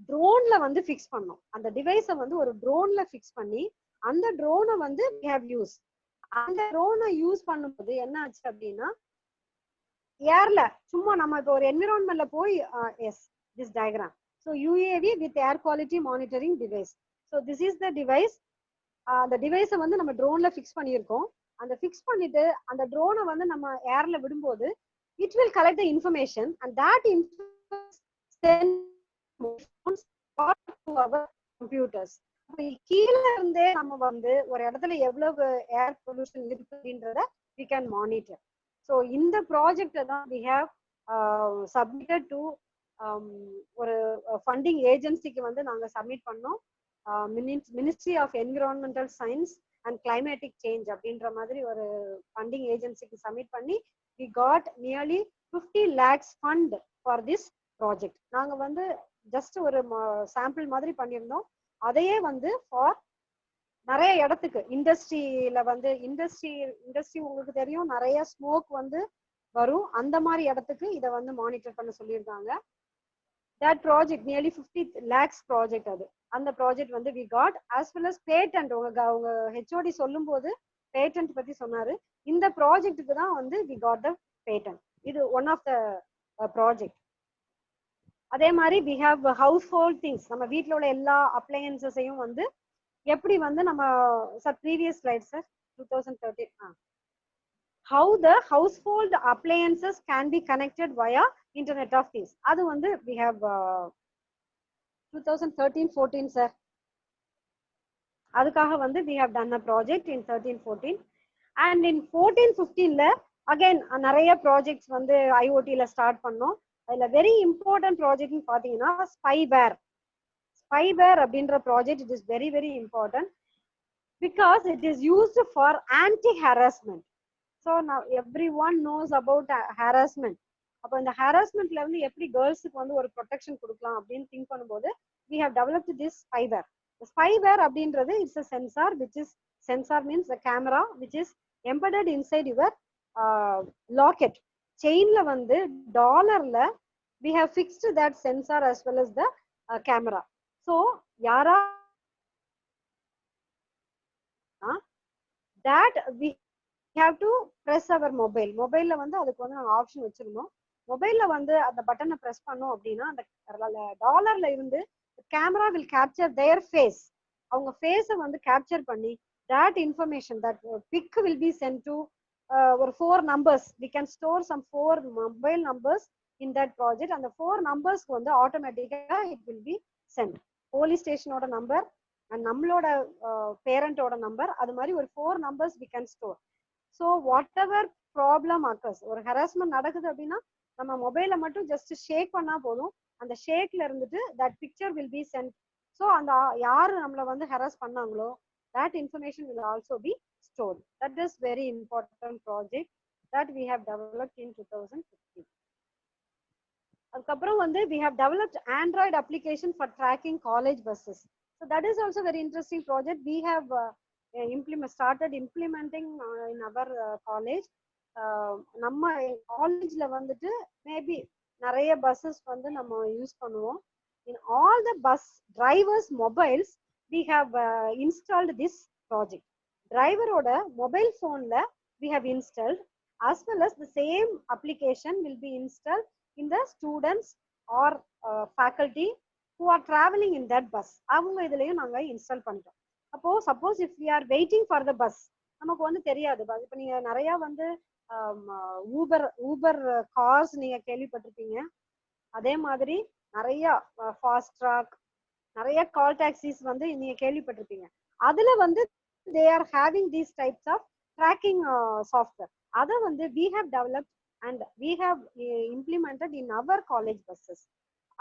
S1: ட்ரோன்ல வந்து ஃபிக்ஸ் பண்ணோம். அந்த டிவைஸை வந்து ஒரு ட்ரோன்ல ஃபிக்ஸ் பண்ணி அந்த ட்ரோனை வந்து we have used. அந்த ட்ரோனை யூஸ் பண்ணும்போது என்ன ஆச்சு அப்படின்னா ஏர்ல சும்மா நம்ம இப்போ ஒரு என்விரான்மெண்ட்ல போய் yes this diagram. So UAV with air quality monitoring device. So this is the device. அந்த டிவைஸை வந்து நம்ம ட்ரோன்ல ஃபிக்ஸ் பண்ணியிருக்கோம். அந்த ஃபிக்ஸ் பண்ணிட்டு அந்த ட்ரோனை வந்து நம்ம ஏர்ல விடும்போது it will collect the information and that computers. கீழே இருந்தே நம்ம வந்து ஒரு இடத்துல எவ்வளவு ஏர் பொல்யூஷன் இருக்கு அப்படின்றத we can monitor. So இந்த ப்ராஜெக்ட் தான் we have submitted to ஒரு ஃபண்டிங் ஏஜென்சிக்கு வந்து நாங்க சப்மிட் பண்ணோம். Ministry of environmental science and climatic change அப்படின்ற மாதிரி ஒரு ஃபண்டிங் ஏஜென்சிக்கு சப்மிட் பண்ணி we got nearly 50 lakhs fund for this project. நாங்க வந்து ஜஸ்ட் ஒரு சாம்பிள் மாதிரி பண்ணியிருந்தோம். அதையே வந்து ஃபார் நிறைய இடத்துக்கு இண்டஸ்ட்ரியில வந்து இண்டஸ்ட்ரி உங்களுக்கு தெரியும் நிறைய ஸ்மோக் வந்து வரும், அந்த மாதிரி இடத்துக்கு இதை வந்து மானிட்டர் பண்ண சொல்லியிருக்காங்க. That project nearly 50 lakhs project. அது அந்த ப்ராஜெக்ட் வந்து we got as well as patent. உங்க ஹெச்ஓடி சொல்லும் போது பேட்டன்ட் பத்தி சொன்னாரு. இந்த ப்ராஜெக்ட்டுக்கு தான் வந்து வி காட் த பேட்டன்ட். இது ஒன் ஆஃப் த ப்ராஜெக்ட். அதே மாதிரி we have household things. நம்ம வீட்டில் உள்ள எல்லா அப்ளையன்சஸையும் வந்து எப்படி வந்து நம்ம sir previous slide sir 2013 how the household appliances can be connected via internet of things. அது வந்து we have 2013-14 சார். அதுக்காக வந்து we have done a project in 13-14 and in 14-15ல again நிறைய ப்ராஜெக்ட்ஸ் வந்து ஐஓடில ஸ்டார்ட் பண்ணோம். அதுல வெரி இம்பார்ட்டன்ட் ப்ராஜெக்ட்னு பாத்தீங்கன்னா ஸ்பைவேர். ஸ்பைவேர் அப்படின்ற project it is very very important because it is used for anti harassment. So நான் everyone knows about harassment. அப்போ இந்த ஹராஸ்மெண்ட்ல வந்து எப்படி கேர்ள்ஸுக்கு வந்து ஒரு ப்ரொடெக்ஷன் கொடுக்கலாம் அப்படின்னு திங்க் பண்ணும்போது we have developed this spyware. The spyware அப்படின்றது it's a sensor which is sensor means the camera which is embedded inside your locket. செயின்ல வந்து டாலர்ல we have fixed that sensor as well as the camera. So யாரா that we have to press our mobile. மொபைல்ல வந்து அதுக்கு வந்து நாங்க option வச்சிருந்தோம். மொபைல்ல வந்து அந்த பட்டனை பிரஸ் பண்ணோம் அப்படின்னா அந்த டாலர்ல இருந்து camera will capture their face. அவங்க ஃபேஸை வந்து கேப்சர் பண்ணி that information, that pic will be sent to or 4 numbers. We can store some 4 mobile numbers in that project, and the 4 numbers வந்து automatically it will be sent. police station oda number and நம்மளோட parent oda number, அது மாதிரி ஒரு 4 numbers we can store. So whatever problem occurs, ஒரு harassment நடக்குது அப்படின்னா நம்ம மொபைலை மட்டும் ஜஸ்ட் ஷேக் பண்ணா போதும், அந்த ஷேக்ல இருந்துட்டு that picture will be sent. So அந்த யாரு நம்மள வந்து ஹராஸ் பண்ணாங்களோ that information will also be stored. That is very important project that we have developed in 2015. அதுக்கப்புறம் வந்து we have developed Android application for tracking college buses. So that is also very interesting project. We have started implementing in our college. நம்ம காலேஜ்ல வந்துட்டு maybe நிறைய buses வந்து நம்ம use பண்ணுவோம். In all the bus drivers mobiles we have installed this project. Driver oda mobile phone la we have installed, as well as the same application will be installed in the students or faculty who are traveling in that bus. avanga idhileyum naanga install பண்ணிட்டோம். அப்போ suppose if we are waiting for the bus, நமக்கு வந்து தெரியாது. இப்போ நீங்க நிறைய வந்து Uber cars நீங்க கேள்விப்பட்டிருப்பீங்க. அதே மாதிரி நிறைய ஃபாஸ்ட் ட்ராக், நிறைய கால் டாக்ஸிஸ் வந்து நீங்க கேள்விப்பட்டிருப்பீங்க. அதுல வந்து they are having these types of tracking software. அதை வந்து we have developed and we have implemented in our college buses.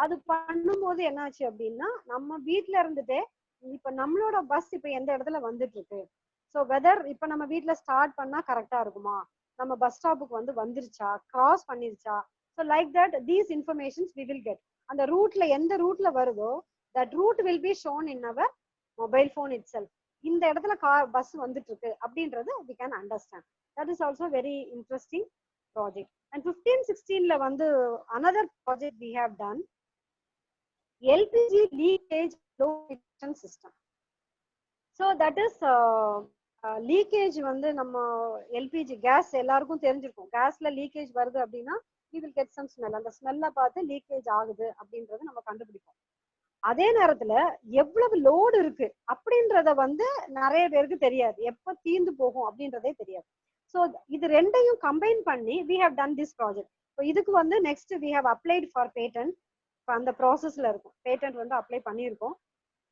S1: அது பண்ணும்போது என்னாச்சு அப்படின்னா நம்ம வீட்டுல இருந்துட்டே இப்ப நம்மளோட பஸ் இப்ப எந்த இடத்துல வந்துட்டு இருக்கு, ஸோ வெதர் இப்ப நம்ம வீட்டுல ஸ்டார்ட் பண்ணா கரெக்டா இருக்குமா, நம்ம பஸ் ஸ்டாப்புக்கு வந்து வந்துருச்சா, கிராஸ் பண்ணிருச்சா, so like that these informations we will get. அந்த ரூட்ல எந்த ரூட்ல வருதோ that route will be shown in our mobile phone itself. இந்த இடத்துல பஸ் வந்துட்டு இருக்கு அப்படின்றது we can understand. That is also very interesting project. And 15-16 ல வந்து another project we have done, LPG leakage flow detection system. So that is leakage வந்து நம்ம LPG case எல்லாருக்கும் தெரிஞ்சிருக்கும். கேஸ்ல லீக்கேஜ் வருது அப்படின்னா we will get some smell. அந்த ஸ்மெல்ல பார்த்து லீக்கேஜ் ஆகுது அப்படின்றத நம்ம கண்டுபிடிப்போம். அதே நேரத்துல எவ்வளவு லோடு இருக்கு அப்படின்றத வந்து நிறைய பேருக்கு தெரியாது, எப்ப தீந்து போகும் அப்படின்றதே தெரியாது. ஸோ இது ரெண்டையும் கம்பைன் பண்ணி we have done this project. So இதுக்கு வந்து next we have applied for patent. அந்த ப்ராசஸ்ல இருக்கும், பேட்டன்ட் வந்து அப்ளை பண்ணியிருக்கோம்.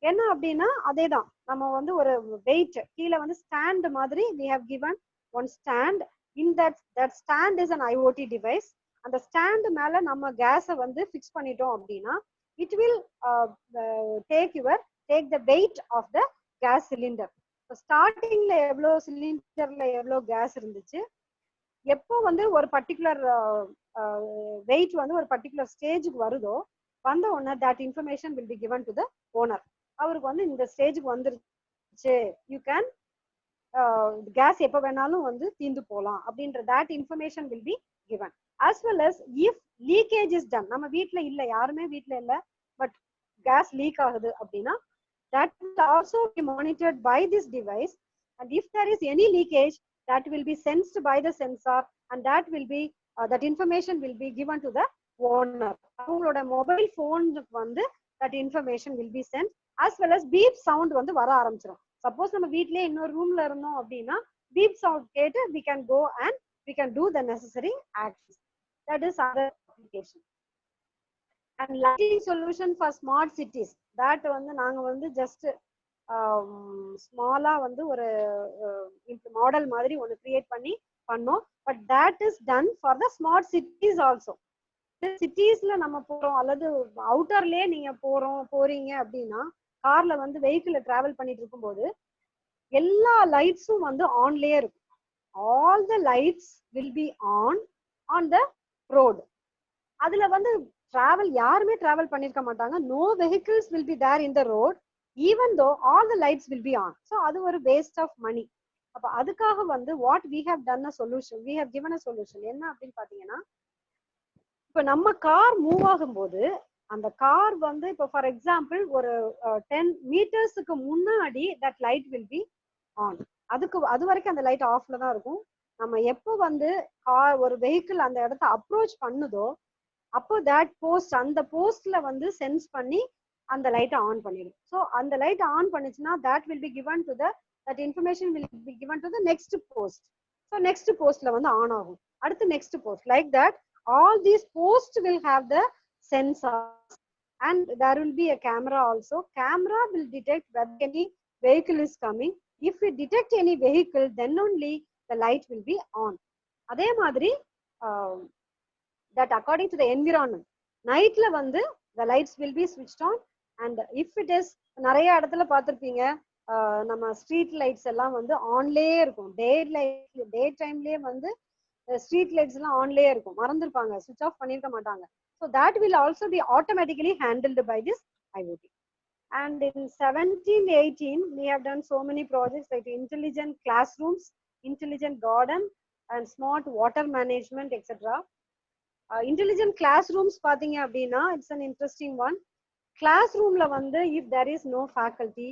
S1: என்ன அப்படின்னா அதேதான், நம்ம வந்து ஒரு வெயிட் கீழே வந்து ஸ்டாண்ட் மாதிரி we have given one stand. In that stand is an IoT device. அந்த ஸ்டாண்ட் மேல நம்ம கேஸை வந்து ஃபிக்ஸ் பண்ணிட்டோம் அப்படின்னா it will take the weight of the gas cylinder. So starting la evlo cylinder la evlo gas irundhuchu, எப்போ வந்து ஒரு பர்టిక్యులர் weight வந்து ஒரு பர்టిక్యులர் ஸ்டேஜுக்கு வருதோ வந்த உடனே that information will be given to the owner. அவருக்கு வந்து இந்த ஸ்டேஜுக்கு வந்துருச்சு, you can கேஸ் எப்போ வேணாலும் வந்து தீந்து போகலாம் அப்படின்ற that information will be given. As well as if leakage is done, நம்ம வீட்ல இல்ல, யாருமே வீட்ல இல்ல, but gas leak ஆகுது அப்படின்னா that will also be monitored by this device. And if there is any leakage, that will be sensed by the sensor, and that will be that information will be given to the owner. அவங்களோட mobile போனுக்கு வந்து that information will be sent. As well as beep sound வந்து வர ஆரம்பிச்சிடும். Suppose நம்ம வீட்லயே இன்னொரு ரூம்ல இருந்தோம் அப்படின்னா beep sound கேட்டு we can go and we can do the necessary actions. That is other application. And lighting solution for smart cities, that வந்து நாங்க வந்து just ஸ்மாலா வந்து ஒரு மாடல் மாதிரி ஒன்னு கிரியேட் பண்ணி பண்ணோம். But that is done for the smart cities also. சிட்டிஸ்ல நம்ம போறோம் அல்லது அவுட்டர்லயே நீங்க போறீங்க அப்படின்னா கார்ல வந்து வெஹிக்கிள் டிராவல் பண்ணிட்டு இருக்கும்போது எல்லா லைட்ஸும் வந்து ஆன்லயே இருக்கும். all the lights will be on the road. அதுல வந்து டிராவல் யாருமே டிராவல் பண்ணிருக்க மாட்டாங்க. no vehicles will be there in the road even though all the lights will be on. so அது ஒரு waste of money. அப்ப அதுக்காக வந்து what we have done a solution, we have given a solution. என்ன அப்படின்னு பாத்தீங்கன்னா, இப்ப நம்ம கார் மூவ் ஆகும்போது அந்த கார் வந்து இப்போ ஃபார் எக்ஸாம்பிள் ஒரு 10 மீட்டர்ஸுக்கு முன்னாடி that light will be on. அது வரைக்கும் அந்த லைட் ஆஃப்ல தான் இருக்கும். நம்ம எப்போ வந்து ஒரு வெஹிக்கிள் அந்த இடத்த அப்ரோச் பண்ணுதோ அப்போ தட் போஸ்ட் அந்த போஸ்ட்ல வந்து சென்ஸ் பண்ணி அந்த லைட்டை ஆன் பண்ணிடும். ஸோ அந்த லைட் ஆன் பண்ணுச்சுன்னா that will be given to the that information will be given to the next post. So next போஸ்ட்ல வந்து ஆன் ஆகும். அடுத்து next post like that all these posts will have the sensors and there will be a camera also. Camera will detect whether any vehicle is coming. If we detect any vehicle then only the light will be on. அதே மாதிரி that according to the environment nightல வந்து the lights will be switched on and if it is நிறைய இடத்துல பார்த்திருப்பீங்க நம்ம street lights எல்லாம் வந்து ஆன்லயே இருக்கும். டே டைம்லயே வந்து ஸ்ட்ரீட் லைட்ஸ் எல்லாம் ஆன்லயே இருக்கும். மறந்துருப்பாங்க, சுவிட்ச் ஆஃப் பண்ணிருக்க மாட்டாங்க. So that will also be automatically handled by this IoT. And in 1718 we have done so many projects like intelligent classrooms, intelligent garden and smart water management etc. Intelligent classrooms பாத்தீங்க அப்படின்னா it's an interesting one. Classroomல வந்து if there is no faculty,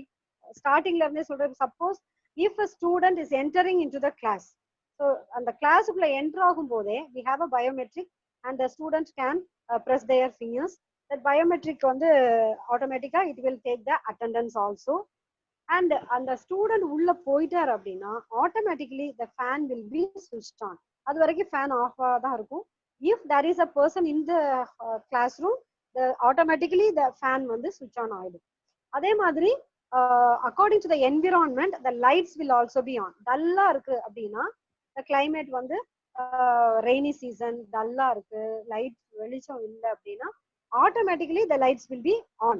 S1: startingல இருந்தே சொல்றது, suppose if a student is entering into the class, so அந்த கிளாஸுக்குள்ள enter ஆகும் போதே we have a biometric and the student can press their fingers. That biometric வந்து automatically it will take the attendance also. And அந்த student உள்ள போயிட்டார் அப்படின்னா automatically the fan will be switched on. அது வரைக்கும் ஃபேன் ஆஃபா தான் இருக்கும். If there is a person in the classroom, automatically the fan வந்து switch on ஆயிடும். அதே மாதிரி according to the environment the lights will also be on. டல்லா இருக்கு அப்படின்னா the climate வந்து rainy season டல்லா இருக்கு, லைட் வெளிச்சம் இல்லை அப்படின்னா automatically the lights will be on.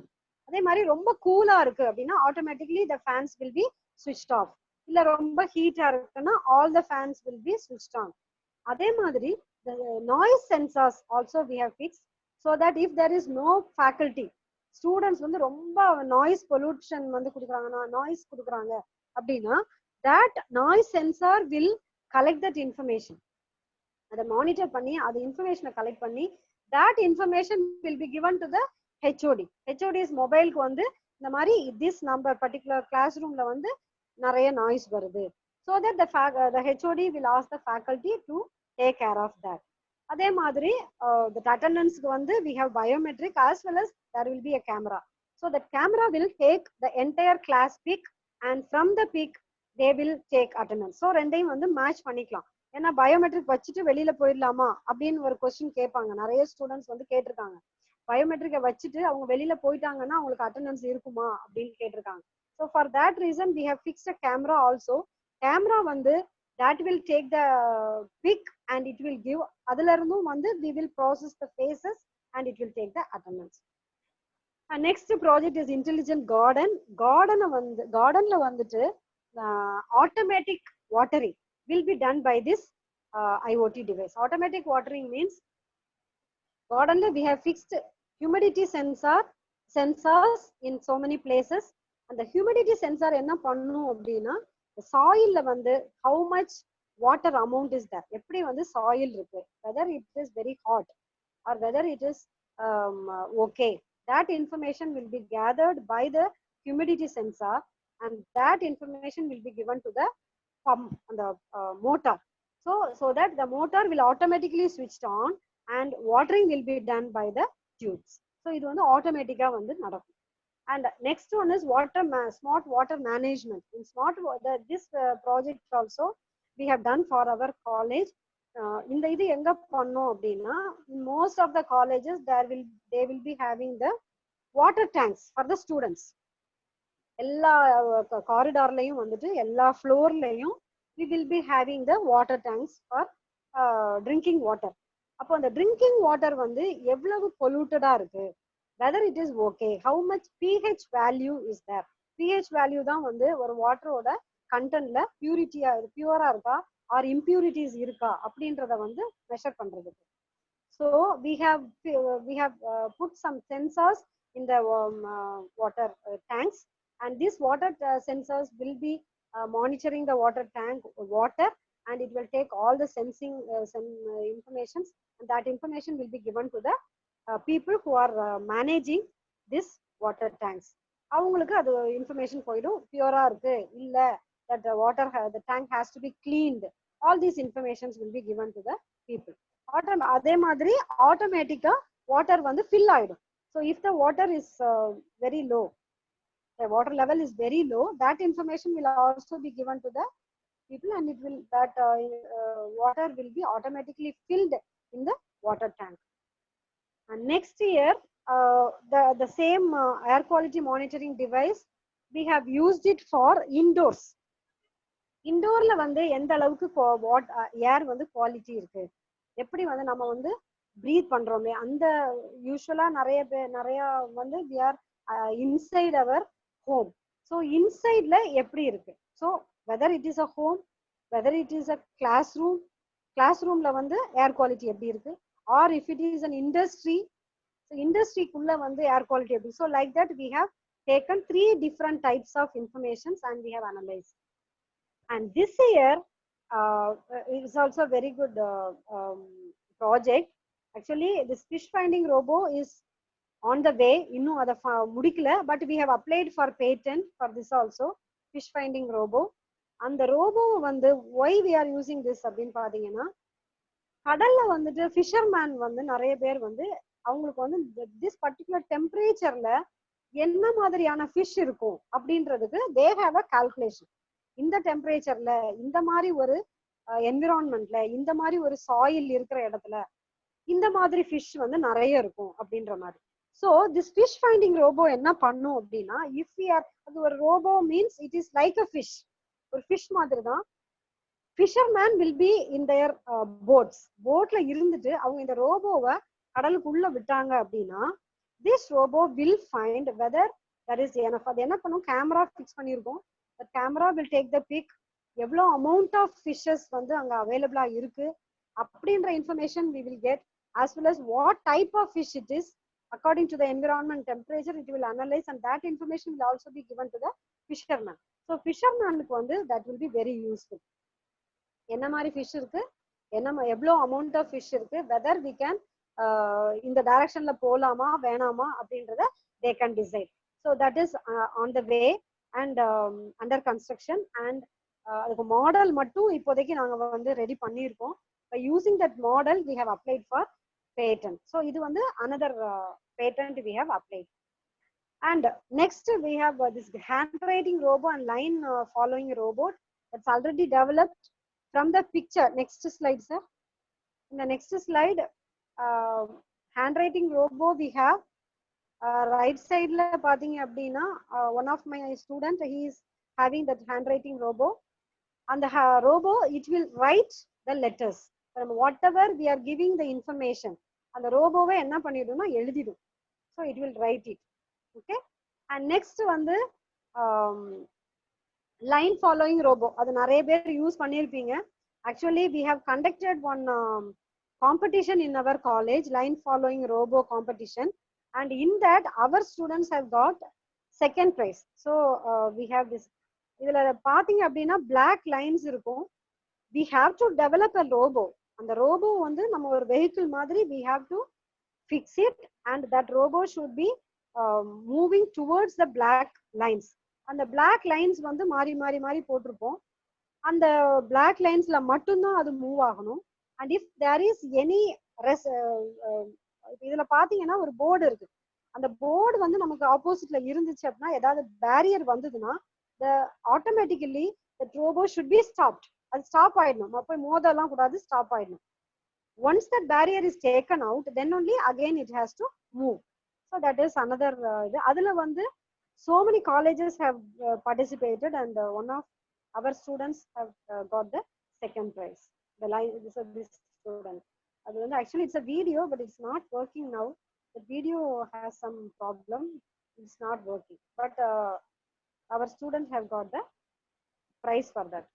S1: அதே மாதிரி ரொம்ப கூலா இருக்கு அப்படின்னா automatically the fans will be switched off. இல்ல ரொம்ப ஹீட்டா இருக்குன்னா all the fans will be switched on. அதே மாதிரி the noise sensors also we have fixed so that if there is no faculty, students வந்து ரொம்ப noise pollution வந்து கொடுக்குறாங்கன்னா noise கொடுக்குறாங்க அப்படின்னா that noise sensor will collect that information. அதை monitor பண்ணி அது இன்ஃபர்மேஷனை கலெக்ட் பண்ணி that information will be given to the HOD. HOD's மொபைலுக்கு வந்து இந்த மாதிரி this number particular classroomல வந்து நிறைய நாய்ஸ் வருது. So that the HOD will ask the faculty to take care of that. அதே மாதிரி the attendance-க்கு வந்து we have biometric as well as there will be a camera. So that camera will take the entire class pic and from the pic they will take attendance. So ரெண்டையும் வந்து match பண்ணிக்கலாம். ஏன்னா biometric வச்சுட்டு வெளியில போயிடலாமா அப்படின்னு ஒரு question கேட்பாங்க. நிறைய ஸ்டூடெண்ட்ஸ் வந்து கேட்டிருக்காங்க, பயோமெட்ரிக்கை வச்சுட்டு அவங்க வெளியில போயிட்டாங்கன்னா அவங்களுக்கு அட்டெண்டன்ஸ் இருக்குமா அப்படின்னு கேட்டிருக்காங்க. So for that reason we have fixed a camera also. Camera வந்து that will take the pic and it will give, அதுல இருந்தும் வந்து we will process the faces and it will take the attendance. Next project is intelligent garden. Gardenல வந்துட்டு automatic watering will be done by this IoT device. Automatic watering means gardenல we have fixed humidity sensors in so many places. And the humidity sensor என்ன பண்ணும் அப்படின்னா சாயில்ல வந்து how much water amount is there, எப்படி வந்து soil இருக்கு, whether it is very hot or whether it is okay, that information will be gathered by the humidity sensor and that information will be given to the pump and the motor. So that the motor will automatically switched on and watering will be done by the tubes. So இது வந்து ஆட்டோமேட்டிக்கா வந்து நடக்கும். And next one is smart water management. In this project also we have done for our college. இந்த இது எங்க பண்ணோம் அப்படின்னா most of the colleges they will be having the water tanks for the students. எல்லா காரிடார்லயும் வந்துட்டு எல்லா ஃப்ளோர்லயும் we will be having the water tanks for drinking water. அப்போ அந்த drinking water வந்து எவ்வளவு பொல்யூட்டடா இருக்கு, whether it is okay, how much pH value is there. pH value தான் வந்து ஒரு வாட்டரோட கண்டென்ட்ல பியூரா இருக்கா or impurities இருக்கா அப்படின்றத வந்து மெஷர் பண்றதுக்கு. So we have put some sensors in the water tanks and these water sensors will be monitoring the water tank water and it will take all the sensing information and that information will be given to the people who are managing this water tanks. அவங்களுக்கு அது information போயிடும், பியூரா இருக்கு இல்ல that the the tank has to be cleaned. All these informations will be given to the people. அதே மாதிரி ஆட்டோமேட்டிக்கா water வந்து fill ஆயிடும். So if the water is very low, the water level is very low, that information will also be given to the people, and it will that water will be automatically filled in the water tank. And next year, the same air quality monitoring device, we have used it for indoors. இண்டோர்ல வந்து எந்த அளவுக்கு ஏர் வந்து quality இருக்கு, எப்படி வந்து நம்ம வந்து breath பண்றோமே, அந்த யூஸ்வலா நிறைய வந்து we are inside our home. So இன்சைட்ல எப்படி இருக்கு, so whether it is a home, whether it is a classroomல வந்து ஏர் குவாலிட்டி எப்படி இருக்கு, or if it is an industry, so industryக்குள்ள வந்து ஏர் குவாலிட்டி எப்படி. So like that we have taken 3 different types of informations and we have analyzed. And this year it is also a very good project. Actually this fish finding robo is on the way, இன்னும் அத முடிக்கல, but we have applied for patent for this also, fish finding robo. அந்த robot வந்து why we are using this அப்படின்னு பாத்தீங்கன்னா, கடல்ல வந்துட்டு fisherman வந்து நிறைய பேர் வந்து அவங்களுக்கு வந்து திஸ் பர்டிகுலர் டெம்பரேச்சர்ல என்ன மாதிரியான ஃபிஷ் இருக்கும் அப்படின்றதுக்கு they have a calculation. இந்த டெம்பரேச்சர்ல இந்த மாதிரி ஒரு என்விரான்மெண்ட்ல இந்த மாதிரி ஒரு சாயில் இருக்கிற இடத்துல இந்த மாதிரி ஃபிஷ் வந்து நிறைய இருக்கும் அப்படின்ற மாதிரி. So this fish finding robot என்ன பண்ணும் அப்படின்னா, இஃப் வி ஆர், அது ஒரு robot means it is like a fish, ஒரு ஃபிஷ் மாதிரி தான். Fisherman will be in there போட்ல இருந்துட்டு அவங்க இந்த ரோபோவை கடலுக்குள்ள விட்டாங்க அப்படின்னா, this robot will find whether that is enough. அது என்ன பண்ணும், கேமரா ஃபிக்ஸ் பண்ணியிருக்கோம், the camera will take the pic, எவ்வளோ amount of fishes வந்து அங்க அவைலபிளா இருக்கு அப்படின்ற information we will get, as well as what type of fish it is according to the environment temperature it will analyze, and that information will also be given to the fisherman. So fishermanக்கு வந்து that will be very useful. என்ன மாதிரி fish இருக்கு, எவ்வளோ amount of fish இருக்கு, whether we can இந்த directionல போலாமா வேணாமா அப்படின்றத they can decide. So that is on the way and under construction, and அதுக்கு மாடல் மட்டும் இப்போதைக்கு நாங்க வந்து ரெடி பண்ணியிருக்கோம். by using that model we have applied for patent. So இது வந்து another patent we have applied. And next we have this handwriting robot and line following robot that's already developed from the picture. Next slide sir. In the next slide, handwriting robot we have right side la pathinga appadina, one of my student he is having that handwriting robo, and the robo it will write the letters from whatever we are giving the information, and the robo ve enna panniduma eludidum, so it will write it. Okay, and next vandu line following robo, adu nariya per use pannirpinga. Actually we have conducted one competition in our college, line following robo competition, and in that our students have got second prize. So we have this, இதுல பாத்தீங்க அப்படின்னா black lines இருக்கும், we have to develop a robo, அந்த robo வந்து நம்ம ஒரு vehicle மாதிரி we have to fix it, and that robo should be moving towards the black lines. அந்த black lines வந்து மாறி மாறி மாறி போட்டிருப்போம், அந்த black linesல மட்டும்தான் அது மூவ் ஆகணும். and if there is any இதுல பாத்தீங்கன்னா ஒரு போர்டு இருக்கு, அந்த போர்டு வந்து நமக்கு ஆப்போசிட்ல இருந்துச்சு அப்படின்னா, ஏதாவது பேரியர் வந்ததுன்னா the automatically the robo should be stopped. அது ஸ்டாப் ஆயிடணும், போய் மோதலாம் கூடாது, ஸ்டாப் ஆயிடணும். once that barrier is taken out, then only again it has to move. So that is another இது. அதுல வந்து so many colleges have participated, and one of our students have got the second prize. The line this student, actually it's a video but it's not working now. The video has some problem, it's not working, but our students have got the prize for that.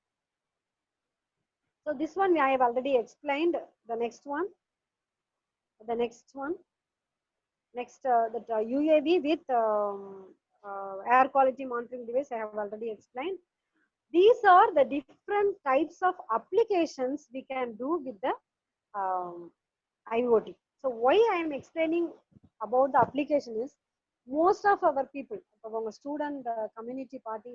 S1: So this one I have already explained. The next one next that UAV with air quality monitoring device I have already explained. These are the different types of applications we can do with the IoT. So why I am explaining about the application is, most of our people, our student community party,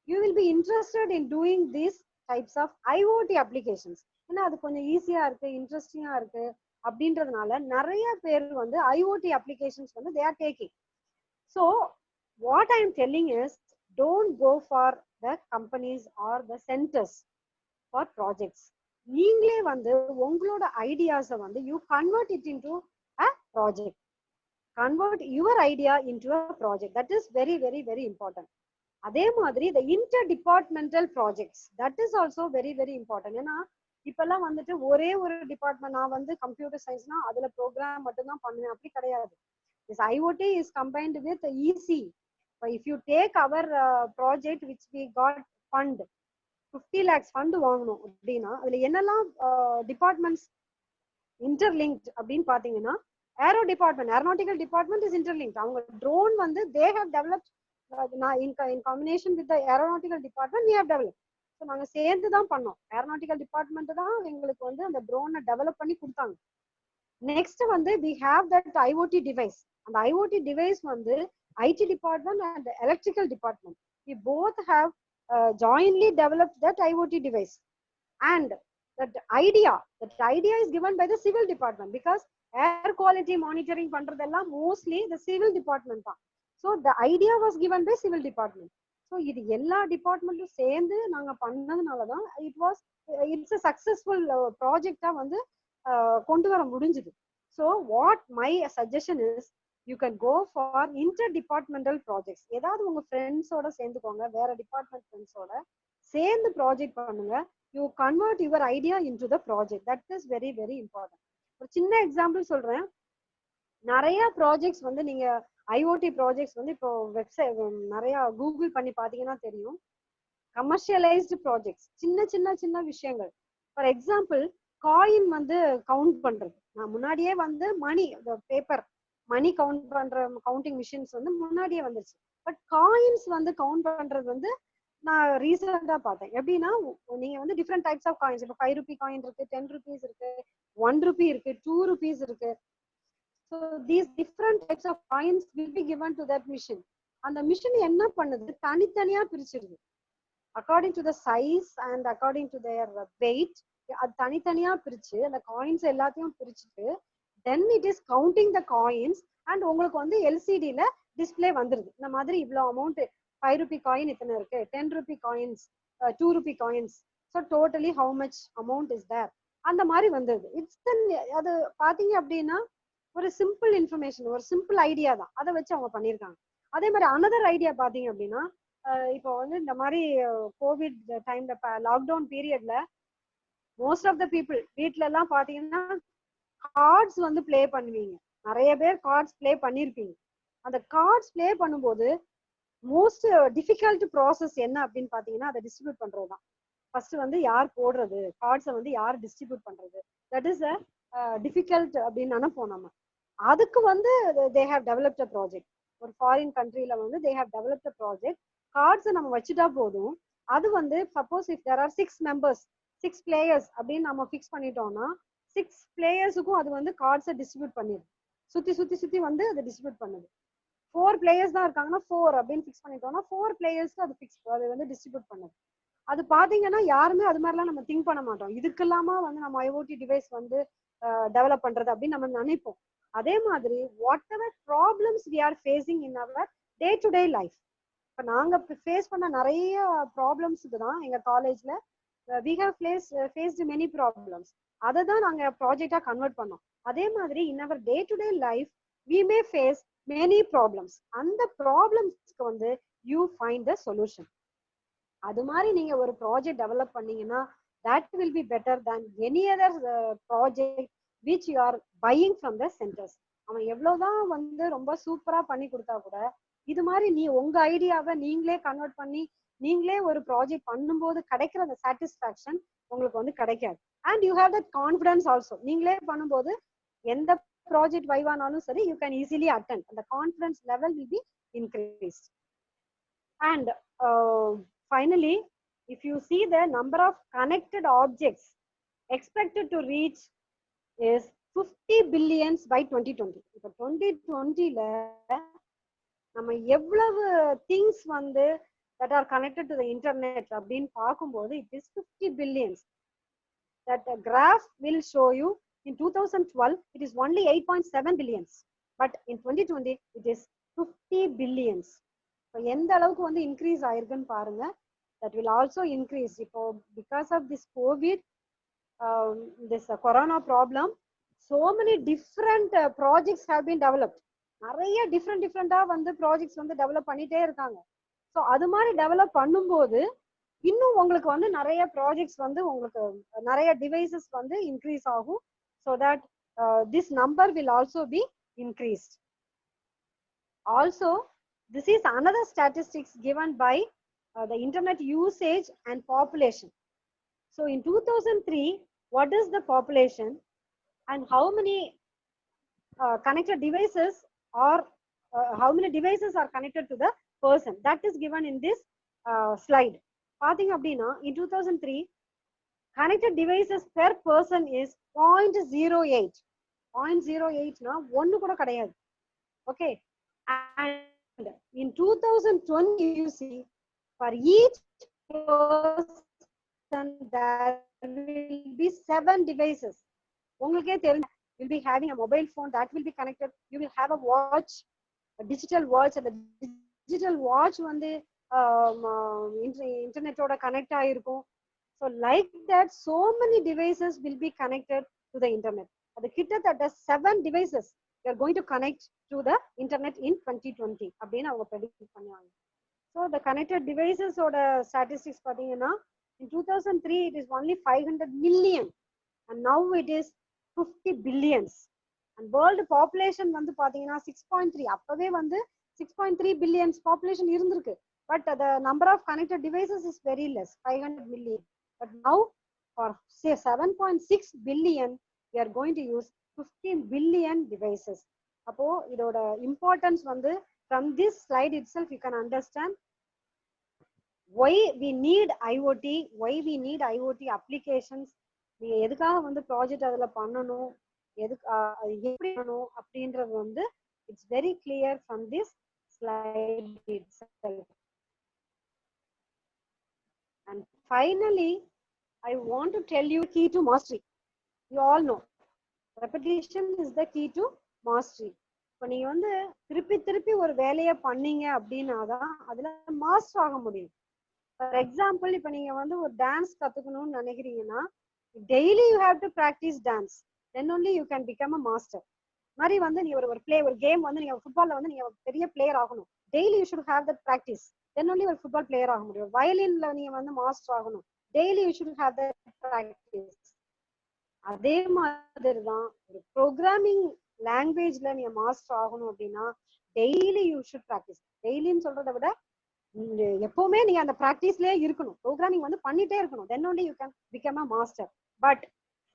S1: you will be interested in doing these types of IoT applications. ஏன்னா அது கொஞ்சம் ஈஸியா இருக்கு, இன்ட்ரெஸ்டிங்கா இருக்கு அப்படின்றதுனால நிறைய பேர் வந்து IoT applications வந்து they are taking. So what I am telling is, don't go for the companies or the centers for projects. நீங்களே வந்து உங்களோட ஐடியாஸை வந்து you convert it into a project. Convert your idea into a project. That is very, very, very important. அதே மாதிரி the interdepartmental projects, that is also very, very important. ஏன்னா இப்பெல்லாம் வந்துட்டு ஒரே ஒரு டிபார்ட்மெண்ட், நான் வந்து கம்ப்யூட்டர் சயின்ஸ்னா அதுல ப்ரோக்ராம் மட்டும் தான் பண்ணுவேன், அப்படி கிடையாது. This IoT is combined with EC. If you take our project which we got fund 50 lakhs fund வாங்கணும் அப்படின்னா அதுல என்னெல்லாம் டிபார்ட்மெண்ட்ஸ் இன்டர்லிங்க்ட் அப்படின்னு பாத்தீங்கன்னா, aeronautical department is interlinked. அவங்க drone வந்து they have developed in combination with the aeronautical department we have developed. So நாங்க சேர்ந்து தான் பண்ணோம். aeronautical department தான் எங்களுக்கு வந்து அந்த drone டெவலப் பண்ணி கொடுத்தாங்க. நெக்ஸ்ட் வந்து we have that IoT device. அந்த IoT device வந்து IT department and electrical department, we both have jointly developed that IoT device. And that idea is given by the civil department, because air quality monitoring பண்றதெல்லாம் mostly the civil department தான். So the idea was given by civil department. So இது எல்லா டிபார்ட்மெண்ட்டும் சேர்ந்து நாங்க பண்ணதுனால தான் it's a successful project வந்து கொண்டு வர முடிஞ்சது. So what my suggestion is, you can go for interdepartmental projects. ஏதாவது உங்க ஃப்ரெண்ட்ஸோட சேர்ந்துக்கோங்க, வேற டிபார்ட்மெண்ட் ஃப்ரெண்ட்ஸோட சேர்ந்து ப்ராஜெக்ட் பண்ணுங்க. You convert your idea into the project. That is very, very important. ஒரு சின்ன எக்ஸாம்பிள் சொல்றேன். நிறைய ப்ராஜெக்ட்ஸ் வந்து நீங்க IoT ப்ராஜெக்ட்ஸ் வந்து இப்போ வெப்சைட் நிறைய கூகுள் பண்ணி பாத்தீங்கன்னா தெரியும். கமர்ஷியலைஸ்டு ப்ராஜெக்ட்ஸ், சின்ன சின்ன சின்ன விஷயங்கள். ஃபார் எக்ஸாம்பிள், காயின் வந்து கவுண்ட் பண்றது. நான் முன்னாடியே வந்து மணி பேப்பர் மணி கவுண்ட் பண்ற கவுண்டிங் மிஷின்ஸ் வந்து முன்னாடியே வந்துருச்சு. பட் காயின்ஸ் வந்து கவுண்ட் பண்றது வந்து நான் ரீசெண்டா பார்த்தேன். எப்படின்னா, நீங்க வந்து டிஃப்ரெண்ட் டைப்ஸ் ஆஃப் காயின்ஸ், இப்போ 5 ரூபி காயின் இருக்கு, 10 rupees இருக்கு, 1 rupee இருக்கு, 2 rupees இருக்கு. So these different types of coins will be given to that machine. அந்த மிஷின் என்ன பண்ணுது, தனித்தனியா பிரிச்சிருது according to the size and according to their weight. அது தனித்தனியா பிரிச்சு அந்த காயின்ஸ் எல்லாத்தையும் பிரிச்சுட்டு then it is counting the coins and உங்களுக்கு வந்து எல்சிடில டிஸ்பிளே வந்துருது. இந்த மாதிரி இவ்வளவு அமௌண்ட் 5 rupee காயின் இத்தனை இருக்கு, 10 rupee coins, 2 rupee coins, so totally how much amount is there, அந்த மாதிரி வந்தது. அது பாத்தீங்க அப்படின்னா ஒரு சிம்பிள் இன்ஃபர்மேஷன், ஒரு சிம்பிள் ஐடியா தான், அதை வச்சு அவங்க பண்ணியிருக்காங்க. அதே மாதிரி அனதர் ஐடியா பாத்தீங்க அப்படின்னா, இப்போ வந்து இந்த மாதிரி கோவிட் டைம்ல லாக்டவுன் பீரியட்ல மோஸ்ட் ஆஃப் த பீப்புள் வீட்ல எல்லாம் பாத்தீங்கன்னா கார்ட்ஸ் வந்து பிளே பண்ணுவீங்க. நிறைய பேர் கார்ட்ஸ் பிளே பண்ணிருப்பீங்க. அந்த கார்ட்ஸ் பிளே பண்ணும்போது மோஸ்ட் டிஃபிகல்ட் ப்ராசஸ் என்ன அப்படின்னு பாத்தீங்கன்னா, அதை டிஸ்ட்ரிபியூட் பண்றதுதான். ஃபர்ஸ்ட் வந்து யார் போடுறது, கார்ட்ஸை வந்து யார் டிஸ்ட்ரிபியூட் பண்றது, தட் இஸ் டிஃபிகல்ட் அப்படின்னு நினைப்போம் நம்ம. அதுக்கு வந்து they have developed a project. ஒரு ஃபாரின் கண்ட்ரில வந்து they have developed a project. கார்ட்ஸை நம்ம வச்சுட்டா போதும், அது வந்து suppose if there are 6 members 6 players அப்படின்னு நம்ம ஃபிக்ஸ் பண்ணிட்டோம்னா 6 players-க்கும் அது வந்து கார்ட்ஸை டிஸ்ட்ரிபியூட் பண்ணிடுது. சுத்தி சுத்தி சுத்தி வந்து அதை டிஸ்ட்ரிபியூட் பண்ணுது. 4 players தான் இருக்காங்கன்னா 4 அப்படின்னு ஃபிக்ஸ் பண்ணிட்டோம்னா 4 players-க்கு அது வந்து டிஸ்ட்ரிபியூட் பண்ணுது. அது பாத்தீங்கன்னா யாருமே அது மாதிரிலாம் நம்ம திங்க் பண்ண மாட்டோம். இதுக்கு இல்லாம வந்து நம்ம IoT டிவைஸ் வந்து டெவலப் பண்றது அப்படின்னு நம்ம நினைப்போம். அதே மாதிரி whatever problems we are facing in our day to day life, இப்போ நாங்க ஃபேஸ் பண்ண நிறைய ப்ராப்ளம்ஸுக்கு தான் எங்க காலேஜ்ல we have faced many problems. அதை தான் நாங்க ப்ராஜெக்டா கன்வெர்ட் பண்ணோம். அதே மாதிரி in our day to day life we may face many problems. அந்த ப்ராப்ளம்ஸ்க்கு வந்து யூ ஃபைண்ட் த சொல்யூஷன். அது மாதிரி நீங்க ஒரு ப்ராஜெக்ட் டெவலப் பண்ணீங்கன்னா that will be better than any other project which you are buying from the centers. அவன் எவ்வளவுதான் வந்து ரொம்ப சூப்பரா பண்ணி கொடுத்தா கூட இது மாதிரி நீ உங்க ஐடியாவை நீங்களே கன்வெர்ட் பண்ணி நீங்களே ஒரு ப்ராஜெக்ட் பண்ணும்போது கிடைக்கிற அந்த சாட்டிஸ்பாக்சன் உங்களுக்கு வந்து கிடைக்காது. And you have that confidence also. நீங்களே பண்ணும்போது எந்த ப்ராஜெக்ட் வைவானாலும் சரி யூ கேன் ஈஸிலி அட்டெண்ட். அந்த confidence level will be increased. And finally, if you see the number of connected objects expected to reach is 50 billions by 2020. இப்போ 2020ல நம்ம எவ்வளவு things வந்து that are connected to the internet அப்படின்னு பார்க்கும்போது it is 50 billions. That graph will show you in 2012 it is only 8.7 billions, but in 2020 it is 50 billions. So எந்த அளவுக்கு வந்து increase ஆயிருக்குன்னு பாருங்க. That will also increase இப்போ because of this COVID, this corona problem, so many different projects have been developed. நிறைய different வந்து projects வந்து develop பண்ணிட்டே இருக்காங்க. ஸோ அது மாதிரி டெவலப் பண்ணும்போது இன்னும் உங்களுக்கு வந்து நிறைய ப்ராஜெக்ட்ஸ் வந்து உங்களுக்கு நிறைய டிவைசஸ் வந்து இன்க்ரீஸ் ஆகும். So that this number will also be increased. Also this is another statistics given by the internet usage and population. So in 2003, what is the population and how many connected devices are connected to the person? That is given in this slide. பாத்தீங்க அப்படின்னா in 2003 connected devices per person is 0.08. 0.08 னா ஒன்னு கூட கிடையாது. Okay, and in 2020 you see for each person there will be 7 devices. உங்களுக்கே தெரியும், will be having a mobile phone that will be connected. You will have a watch, a digital watch, and the digital watch வந்து இன்டர்நெட்டோட connect ஆயிருக்கும். So like that so many devices will be connected to the internet. அது கிட்டத்தட்ட 7 devices are going to connect to the internet in 2020 அப்படின்னு அவங்க predict பண்ணுவாங்க. So the connected devices ஓட statistics பார்த்தீங்கன்னா in 2003 it is only 500 million and now it is 50 billions. And world population வந்து பார்த்தீங்கன்னா 6.3. அப்பவே வந்து 6.3 billions population இருந்திருக்கு. But the number of connected devices is very less, 500 million. But now for say 7.6 billion, we are going to use 15 billion devices. அப்போ இதோட importance வந்து from this slide itself you can understand why we need IoT, why we need IoT applications. நீங்க எதுக்காக வந்து project அதுல பண்ணணும், எப்படி பண்ணணும் அப்படின்றது வந்து it's very clear from this slide itself. And finally, I want to tell you key to mastery. You all know repetition is the key to mastery. இப்போ நீங்க வந்து திருப்பி ஒரு வேலையை பண்ணீங்க அப்படின்னாதான் அதுல மாஸ்டர் ஆக முடியும். ஃபார் எக்ஸாம்பிள், இப்போ நீங்க வந்து ஒரு டான்ஸ் கத்துக்கணும்னு நினைக்கிறீங்கன்னா daily you have to practise dance, then only you can become a master. மாதிரி வந்து நீங்க ஒரு கேம் வந்து நீங்க ஃபுட்பால்ல வந்து நீங்க பெரிய பிளேயர் ஆகணும், daily you should have that practice, then only ஒரு ஃபுட்பால் பிளேயர் ஆக முடியும். வயலின்ல நீங்க வந்து மாஸ்டர் ஆகணும், daily you should have that practice. அதே மாதிரி தான் ஒரு ப்ரோக்ராமிங் லாங்குவேஜ்ல நீங்க மாஸ்டர் ஆகணும் அப்படின்னா டெய்லி யூ ஷுட் பிராக்டிஸ். டெய்லின்னு சொல்றதை விட எப்பவுமே நீங்க அந்த பிராக்டிஸ்லயே இருக்கணும், ப்ரோக்ராமிங் வந்து பண்ணிட்டே இருக்கணும், then only you can become a master. But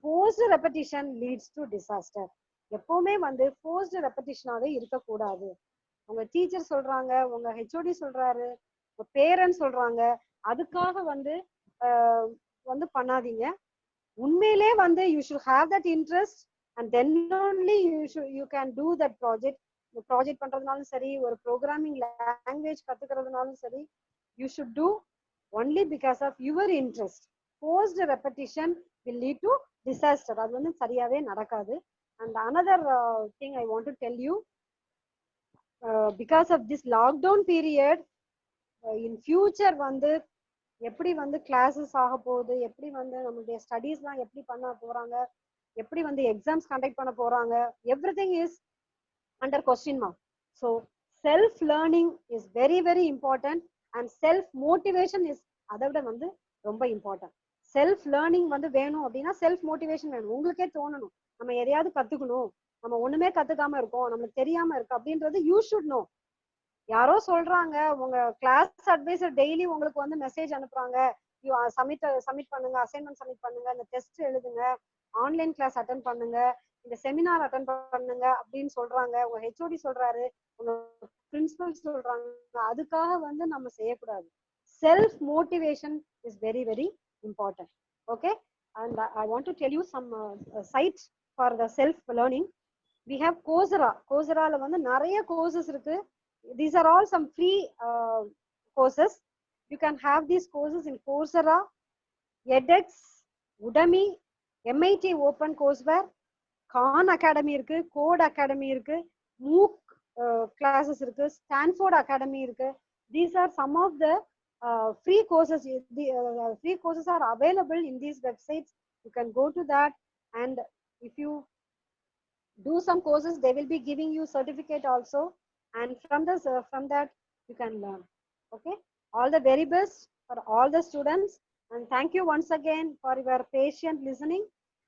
S1: forced repetition leads to disaster. எப்பவுமே வந்து ஃபோர்ஸ்டு ரெப்படிஷனாவே இருக்கக்கூடாது. உங்க டீச்சர் சொல்றாங்க, உங்க ஹெச்ஓடி சொல்றாரு, உங்க பேரண்ட்ஸ் சொல்றாங்க, அதுக்காக வந்து பண்ணாதீங்க. உண்மையிலே வந்து you should have that interest and then only you can do that project. Project பண்றதுனாலும் சரி, ஒரு ப்ரோக்ராமிங் லாங்குவேஜ் கத்துக்கிறதுனாலும் சரி, you should do only because of your interest. Forced repetition will lead to disaster. அது வந்து சரியாவே நடக்காது. And another thing I want to tell you, because of this lockdown period, in future வந்து எப்படி வந்து classes ஆக போகுது, எப்படி வந்து நம்மளுடைய ஸ்டடீஸ்லாம் எப்படி பண்ண போறாங்க, எப்படி வந்து எக்ஸாம்ஸ் கண்டக்ட் பண்ண போறாங்க, everything is under question mark. So self learning is very very important and self motivation is அதை விட வந்து ரொம்ப important. செல்ஃப் லேர்னிங் வந்து வேணும் அப்படின்னா செல்ஃப் மோட்டிவேஷன் வேணும். உங்களுக்கே தோணணும் நம்ம எதையாவது கத்துக்கணும், நம்ம ஒண்ணுமே கத்துக்காம இருக்கோம், நம்மளுக்கு தெரியாம இருக்கு அப்படின்றது யூ ஷுட் நோ. யாரோ சொல்றாங்க, உங்க கிளாஸ் அட்வைசர் டெய்லி உங்களுக்கு வந்து மெசேஜ் அனுப்புறாங்க, சப்மிட் பண்ணுங்க, அசைன்மெண்ட் சப்மிட் பண்ணுங்க, இந்த டெஸ்ட் எழுதுங்க, ஆன்லைன் கிளாஸ் அட்டன் பண்ணுங்க, இந்த செமினார் அட்டன் பண்ணுங்க அப்படின்னு சொல்றாங்க, உங்க ஹெச்ஓடி சொல்றாரு, உங்க பிரின்சிபல் சொல்றாங்க. அதுக்காக வந்து நம்ம செய்யக்கூடாது. Self motivation is very very important. Okay, and I want to tell you some sites for the self learning. We have Coursera la வந்து நிறைய courses இருக்கு. These are all some free courses. You can have these courses in Coursera, edX, Udemy, MIT Open Courseware, Khan Academy irukku, Code Academy irukku, MOOC classes irukku, Stanford Academy irukku. These are some of the free courses. The free courses are available in these websites. You can go to that, and if you do some courses, they will be giving you certificate also, and from that you can learn. Okay, all the very best for all the students, and thank you once again for your patient listening,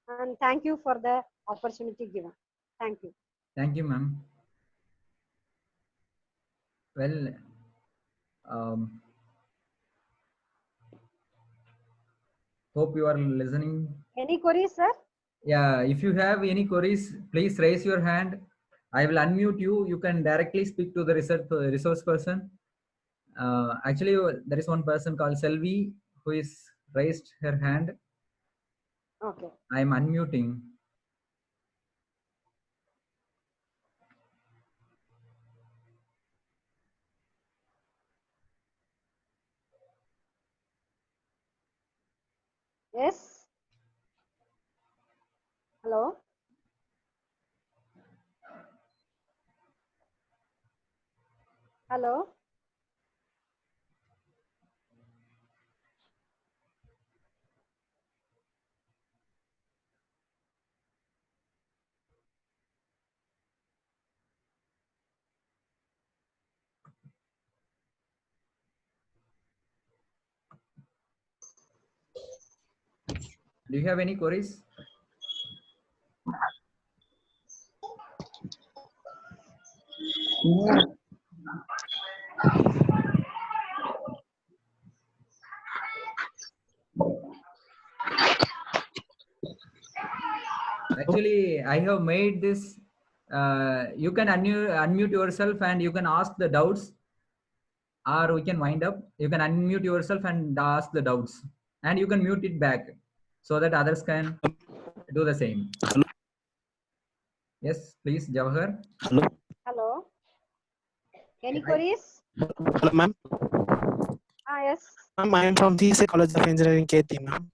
S1: and thank you for the opportunity given. Thank you.
S2: Thank you, ma'am. Well, hope you are listening.
S1: Any queries, sir?
S2: Yeah, if you have any queries, please raise your hand. I will unmute you. You can directly speak to the resource person. Actually, there is one person called Selvi who is raised her hand.
S1: Okay.
S2: I am unmuting.
S1: Yes. Hello. Hello.
S2: Do you have any queries? Actually, I have made this. You can unmute yourself and you can ask the doubts, or we can wind up. You can unmute yourself and ask the doubts, and you can mute it back so that others can do the same.
S3: Hello.
S2: Yes, please, Jawahar.
S3: Hello.
S1: Hello. Any
S2: Hi.
S1: queries?
S3: Hello, ma'am.
S1: Yes.
S3: Ma'am, I am from GSA College of Engineering, KT, ma'am.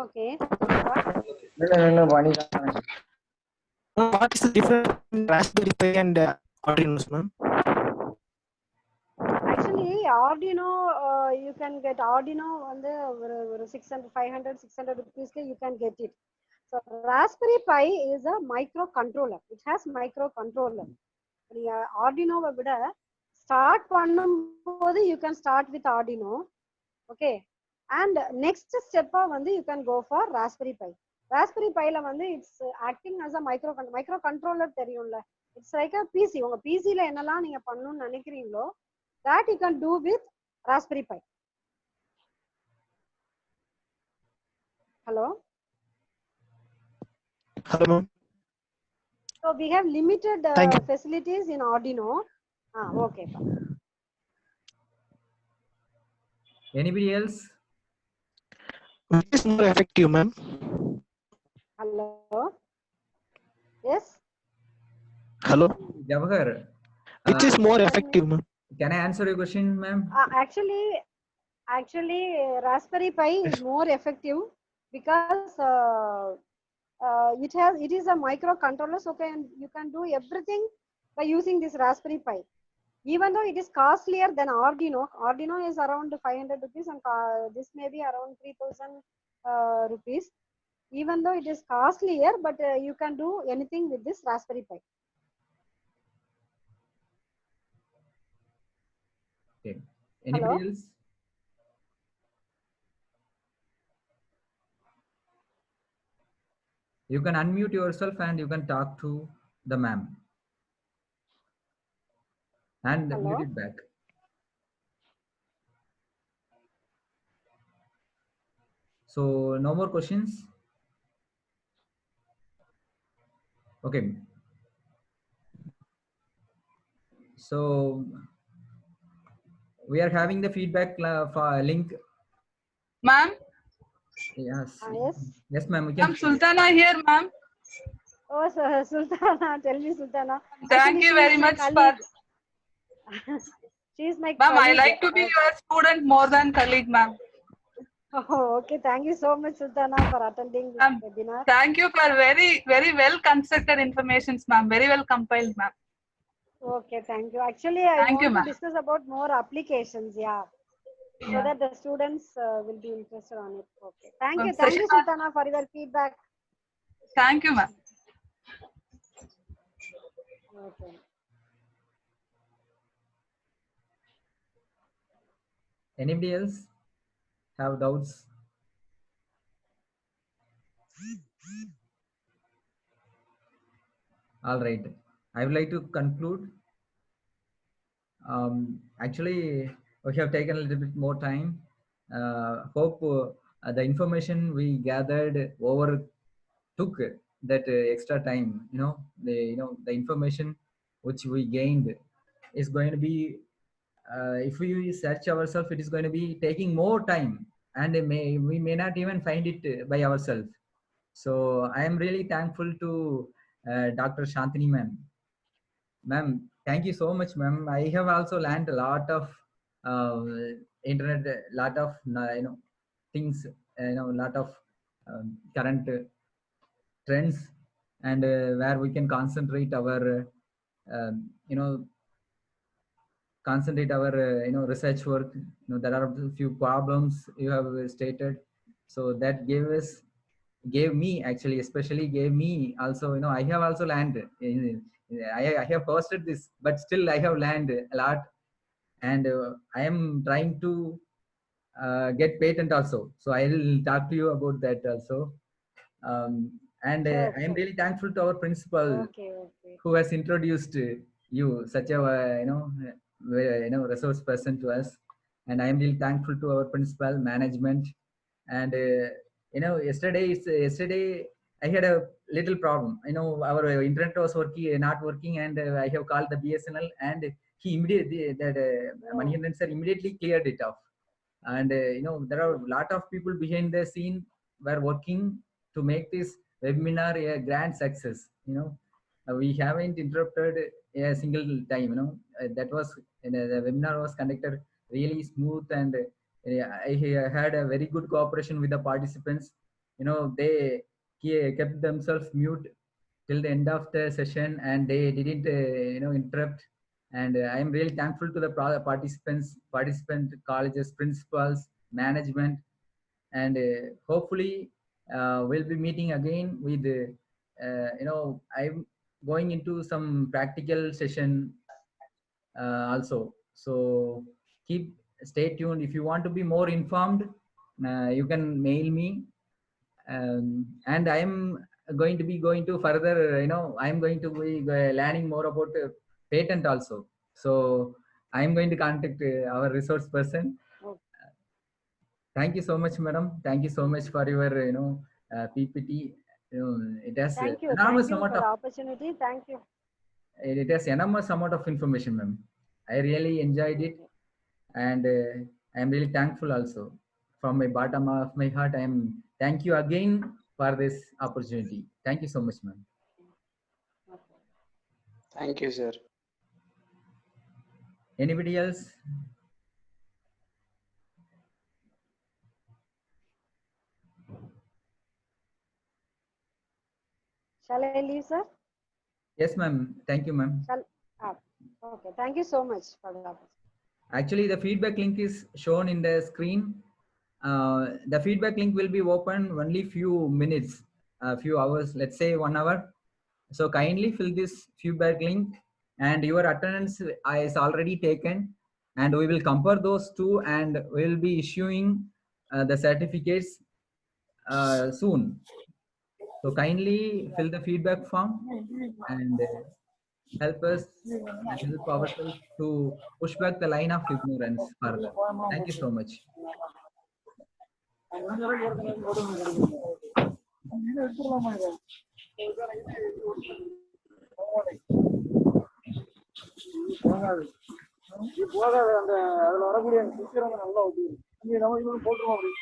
S1: Okay.
S3: What is the difference between Raspberry Pi and Arduino, ma'am?
S1: Actually, Arduino, you can get Arduino on the 600, 500, 600 rupees, you can get it. So Raspberry Pi is a microcontroller. It has microcontroller. Arduino start பண்ணும்போது you can start with Arduino. Okay. And next step you can go for Raspberry Pi. Raspberry Pi it's acting as a microcontroller தெரியும்ல. It's like a PC. உங்க PC ல என்னலாம் நீங்க பண்ணனும்னு நினைக்கிறீங்களோ that you can do with Raspberry Pi. Hello.
S3: Hello, ma'am.
S1: So we have limited facilities in Arduino. Okay.
S2: Anybody else?
S3: Which is more effective, ma'am?
S1: Hello. Yes.
S3: Hello.
S2: Jawahar.
S3: Which is more effective, ma'am?
S2: Can I answer your question, ma'am?
S1: Actually, Raspberry Pi is more effective because it is a microcontroller, so you can do everything by using this Raspberry Pi. Even though it is costlier than Arduino, Arduino is around 500 rupees and this may be around 3000 rupees. Even though it is costlier, but you can do anything with this Raspberry Pi.
S2: Okay. Anybody
S1: Hello?
S2: else? You can unmute yourself and you can talk to the ma'am. And
S1: Hello?
S2: mute it back. So no more questions. Okay. So we are having the feedback link.
S4: Ma'am?
S2: Yes.
S1: Yes.
S2: Yes, ma'am. We can.
S4: Ma'am, Sultana here, ma'am.
S1: Oh, Sultana, tell me, Sultana.
S4: Thank
S1: Actually,
S4: you
S1: she
S4: very
S1: is my
S4: much for.
S1: colleague. She is my
S4: Ma'am, I
S1: colleague.
S4: like to be your student more than colleague, ma'am.
S1: Oh, okay. Thank you so much, Sultana, for attending this
S4: Ma'am,
S1: webinar.
S4: thank you for very, very well constructed informations, ma'am. Very well compiled, ma'am.
S1: Okay, thank you. Actually, I
S4: Thank you,
S1: want to
S4: ma'am.
S1: discuss about more applications, yeah, so
S4: Yeah.
S1: that the students will be interested on it. Okay. Thank you,
S4: Session,
S1: Sultana, for your feedback.
S4: thank you, ma'am.
S1: Okay.
S2: Anybody else have doubts? All right. I would like to conclude. Actually, we have taken a little bit more time. Hope the information we gathered over took that extra time. The information which we gained is going to be, if we search ourselves, it is going to be taking more time, and we may not even find it by ourselves. So I am really thankful to Dr. Shantini ma'am. Ma'am, thank you so much, ma'am. I have also learned a lot of uh, internet, lot of things, lot of current trends, and where we can you know concentrate our research work. There are a few problems you have stated, so that gave me, actually, especially gave me also, I have also learned I have posted this, but still I have learned a lot, and I am trying to get patent also, so I will talk to you about that also. And
S1: Sure,
S2: I am
S1: sure.
S2: really thankful to our principal,
S1: Okay, okay.
S2: who has introduced you such a resource person to us. And I am really thankful to our principal, management. And yesterday I had a little problem. Our internet was not working, and I have called the BSNL, and he immediately, that
S1: Oh,
S2: Manikandan sir immediately cleared it off. And there are a lot of people behind the scene were working to make this webinar a grand success. We haven't interrupted a single time. That was, the webinar was conducted really smooth, and I had a very good cooperation with the participants. They kept themselves mute till the end of the session, and they didn't interrupt. And I am really thankful to the participant colleges, principals, management. And hopefully we'll be meeting again with I'm going into some practical session also. So stay tuned. If you want to be more informed, you can mail me. And I am going to further, I am going to be learning more about patent also. So I am going to contact our resource person.
S1: okay.
S2: Thank you so much, madam. Thank you so much for your PPT. It has
S1: Thank you. Thank
S2: enormous
S1: you
S2: amount
S1: for the
S2: of
S1: opportunity. Thank you.
S2: it has enormous amount of information, ma'am. I really enjoyed it, and I am really thankful also. From my bottom of my heart, I am thank you again for this opportunity. Thank you so much, ma'am.
S3: Thank you, sir.
S2: Anybody else?
S1: Shall I leave, sir?
S2: Yes, ma'am. Thank you, ma'am.
S1: Okay. Thank you so much for the opportunity.
S2: Actually, the feedback link is shown in the screen. The feedback link will be open only few minutes, a few hours, let's say 1 hour. So kindly fill this feedback link, and your attendance is already taken, and we will compare those two, and we will be issuing the certificates soon. So kindly fill the feedback form and help ourselves to push back the line of ignorance further. Thank you so much.
S3: போகாத அந்த அதுல வரக்கூடிய அந்த நல்லா போட்டுருவோம் அப்படி